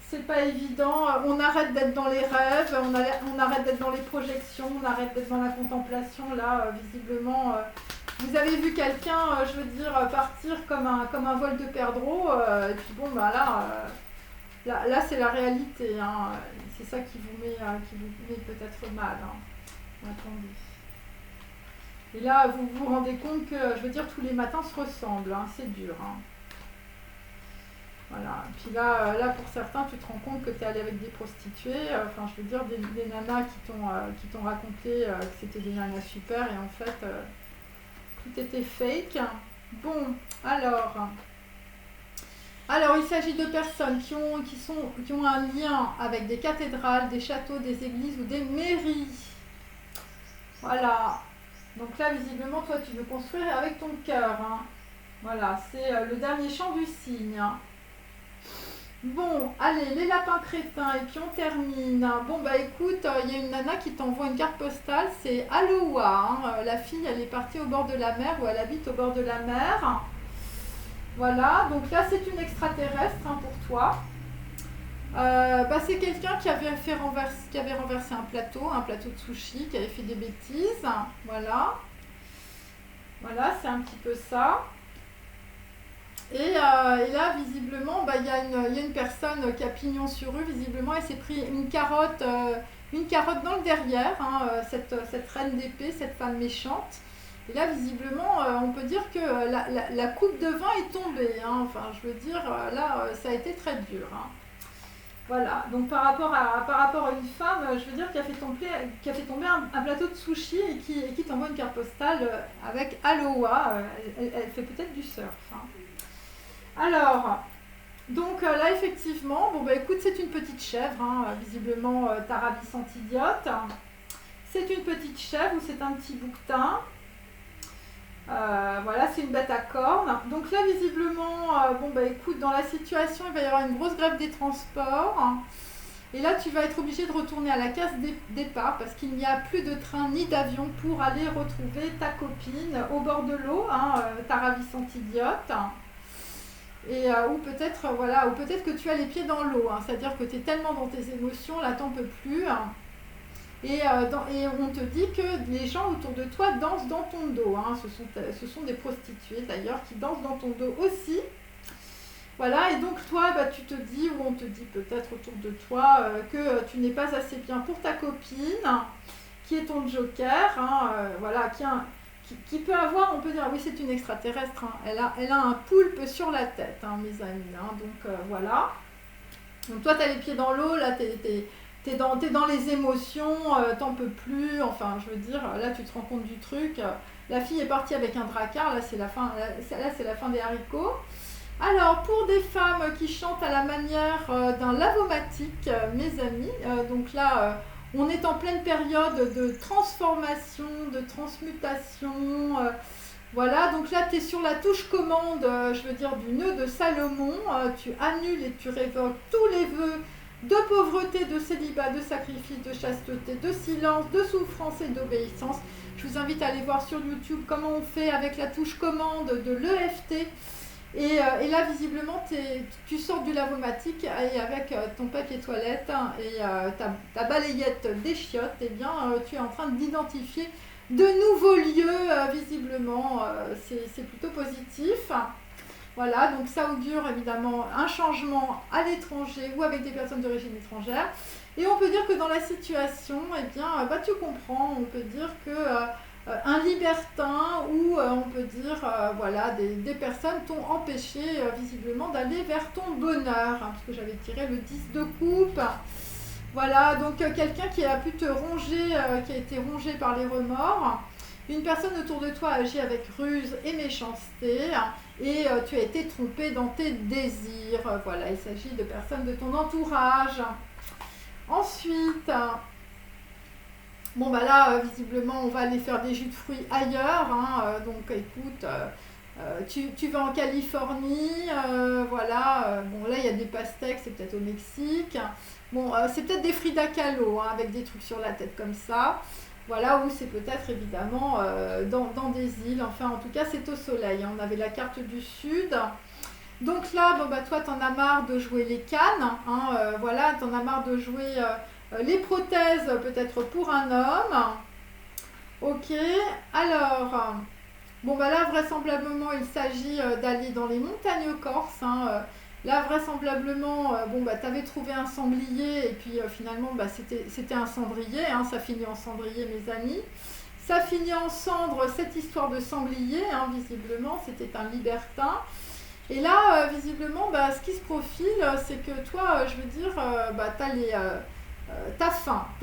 c'est pas évident. On arrête d'être dans les rêves, on arrête d'être dans les projections, on arrête d'être dans la contemplation. Là, visiblement, vous avez vu quelqu'un, je veux dire, partir comme un vol de perdreau. Et puis bon, bah là c'est la réalité. Hein. C'est ça qui vous met peut-être mal. Hein. Attendez. Et là, vous vous rendez compte que, je veux dire, tous les matins se ressemblent. Hein. C'est dur. Hein. Voilà. Et puis là, pour certains, tu te rends compte que tu es allé avec des prostituées. Enfin, je veux dire, des nanas qui t'ont raconté que c'était des nanas super. Et en fait, tout était fake. Bon, alors, il s'agit de personnes qui ont un lien avec des cathédrales, des châteaux, des églises ou des mairies. Voilà. Donc là, visiblement, toi, tu veux construire avec ton cœur. Hein. Voilà, c'est le dernier chant du cygne. Bon, allez, les lapins crétins, et puis on termine. Bon, bah écoute, il y a une nana qui t'envoie une carte postale, c'est Aloha. Hein. La fille, elle est partie au bord de la mer, ou elle habite au bord de la mer. Voilà, donc là, c'est une extraterrestre hein, pour toi. C'est quelqu'un qui avait renversé un plateau de sushi, qui avait fait des bêtises. Voilà, c'est un petit peu ça. Et là, visiblement, il y a une personne qui a pignon sur rue, visiblement, elle s'est pris une carotte dans le derrière, hein, cette reine d'épée, cette femme méchante. Et là, visiblement, on peut dire que la coupe de vin est tombée. Hein, enfin, je veux dire, là, ça a été très dur. Hein. Voilà, donc par rapport à une femme, je veux dire, qui a fait tomber un plateau de sushi et qui t'envoie une carte postale avec Aloha. Elle fait peut-être du surf. Hein. Alors, donc là effectivement, bon bah écoute, c'est une petite chèvre, hein, visiblement ta ravissante idiote. C'est une petite chèvre ou c'est un petit bouquetin. Voilà, c'est une bête à cornes. Donc là visiblement, bon bah écoute, dans la situation, il va y avoir une grosse grève des transports. Et là, tu vas être obligé de retourner à la case départ parce qu'il n'y a plus de train ni d'avion pour aller retrouver ta copine au bord de l'eau, hein, ta ravissante idiote. Et, ou peut-être que tu as les pieds dans l'eau, hein, c'est-à-dire que tu es tellement dans tes émotions, là t'en peux plus. Hein, et on te dit que les gens autour de toi dansent dans ton dos. Hein, ce sont des prostituées d'ailleurs qui dansent dans ton dos aussi. Voilà, et donc toi, tu te dis, ou on te dit peut-être autour de toi, que tu n'es pas assez bien pour ta copine, qui est ton joker, hein, voilà, qui peut avoir, on peut dire, oui c'est une extraterrestre, hein, elle a un poulpe sur la tête, hein, mes amis, hein, donc voilà. Donc toi tu as les pieds dans l'eau, là t'es dans les émotions, t'en peux plus, enfin je veux dire, là tu te rends compte du truc, la fille est partie avec un dracard, là c'est la fin des haricots. Alors pour des femmes qui chantent à la manière d'un lavomatique, mes amis, donc là on est en pleine période de transformation, de transmutation. Voilà, donc là tu es sur la touche commande, je veux dire du nœud de Salomon. Tu annules et tu révoques tous les vœux de pauvreté, de célibat, de sacrifice, de chasteté, de silence, de souffrance et d'obéissance. Je vous invite à aller voir sur YouTube comment on fait avec la touche commande de l'EFT. Et là, visiblement, tu sors du lavomatique et avec ton papier toilette et ta balayette des chiottes, eh bien, tu es en train d'identifier de nouveaux lieux, visiblement. C'est plutôt positif. Voilà, donc ça augure évidemment un changement à l'étranger ou avec des personnes d'origine étrangère. Et on peut dire que dans la situation, eh bien, tu comprends, on peut dire que... un libertin ou on peut dire voilà, des personnes t'ont empêché visiblement d'aller vers ton bonheur, hein, parce que j'avais tiré le 10 de coupe. Voilà, donc quelqu'un qui a pu te ronger, qui a été rongé par les remords. Une personne autour de toi agit avec ruse et méchanceté, hein, et tu as été trompé dans tes désirs. Voilà, il s'agit de personnes de ton entourage. Ensuite... Bon là, visiblement, on va aller faire des jus de fruits ailleurs, hein, donc écoute, tu vas en Californie, voilà, bon là il y a des pastèques, c'est peut-être au Mexique, bon c'est peut-être des Frida Kahlo, hein, avec des trucs sur la tête comme ça, voilà, ou c'est peut-être évidemment dans des îles, enfin en tout cas c'est au soleil, hein, on avait la carte du sud. Donc là, bon, bah, toi, t'en as marre de jouer les cannes, hein, voilà, t'en as marre de jouer les prothèses, peut-être pour un homme. Ok, alors, bon, bah là, vraisemblablement, il s'agit d'aller dans les montagnes corses, hein, là, vraisemblablement, bon, bah, t'avais trouvé un sanglier, et puis finalement, bah, c'était un cendrier, hein, ça finit en cendrier, mes amis. Ça finit en cendre, cette histoire de sanglier, hein, visiblement, c'était un libertin. Et là, visiblement, bah, ce qui se profile, c'est que toi, je veux dire, bah, t'as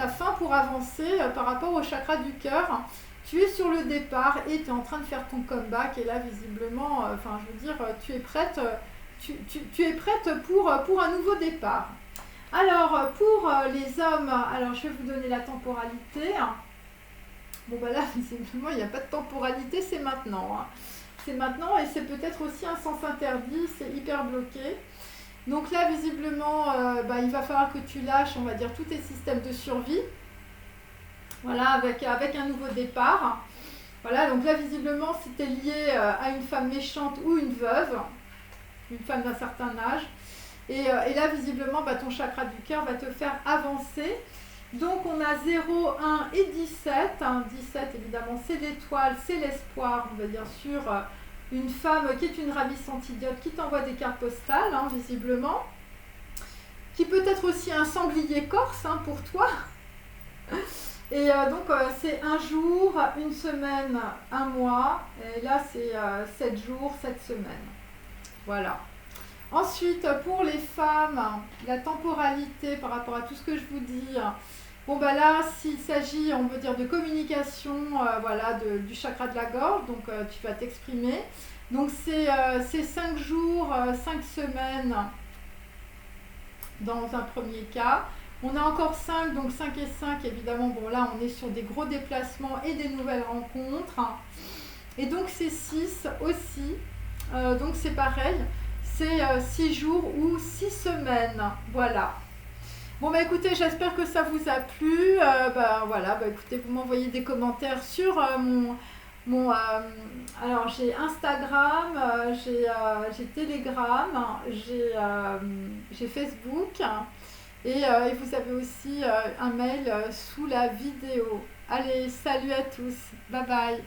faim pour avancer par rapport au chakra du cœur. Tu es sur le départ et tu es en train de faire ton comeback. Et là, visiblement, enfin, je veux dire, tu es prête, tu es prête pour un nouveau départ. Alors, pour les hommes, alors je vais vous donner la temporalité. Bon, bah là, visiblement, il n'y a pas de temporalité, c'est maintenant, hein. C'est maintenant et c'est peut-être aussi un sens interdit, c'est hyper bloqué. Donc là, visiblement, bah, il va falloir que tu lâches, on va dire, tous tes systèmes de survie. Voilà, avec un nouveau départ. Voilà, donc là, visiblement, si tu es lié à une femme méchante ou une veuve, une femme d'un certain âge. Et là, visiblement, bah, ton chakra du cœur va te faire avancer. Donc on a 0, 1 et 17. 17, évidemment, c'est l'étoile, c'est l'espoir. On va bien sûr une femme qui est une ravissante idiote qui t'envoie des cartes postales, hein, visiblement. Qui peut être aussi un sanglier corse, hein, pour toi. Et donc c'est un jour, une semaine, un mois. Et là c'est 7 jours, 7 semaines. Voilà. Ensuite, pour les femmes, la temporalité par rapport à tout ce que je vous dis. Bon, bah là, s'il s'agit, on veut dire, de communication, voilà, du chakra de la gorge, donc tu vas t'exprimer. Donc c'est 5 jours, 5 semaines dans un premier cas. On a encore 5, donc 5 et 5, évidemment, bon là, on est sur des gros déplacements et des nouvelles rencontres. Et donc c'est 6 aussi, donc c'est pareil. C'est 6 jours ou 6 semaines. Voilà. Bon, bah écoutez, j'espère que ça vous a plu. Bah voilà, bah écoutez, vous m'envoyez des commentaires sur alors j'ai Instagram, j'ai Telegram, j'ai Facebook. Et vous avez aussi un mail sous la vidéo. Allez, salut à tous. Bye bye.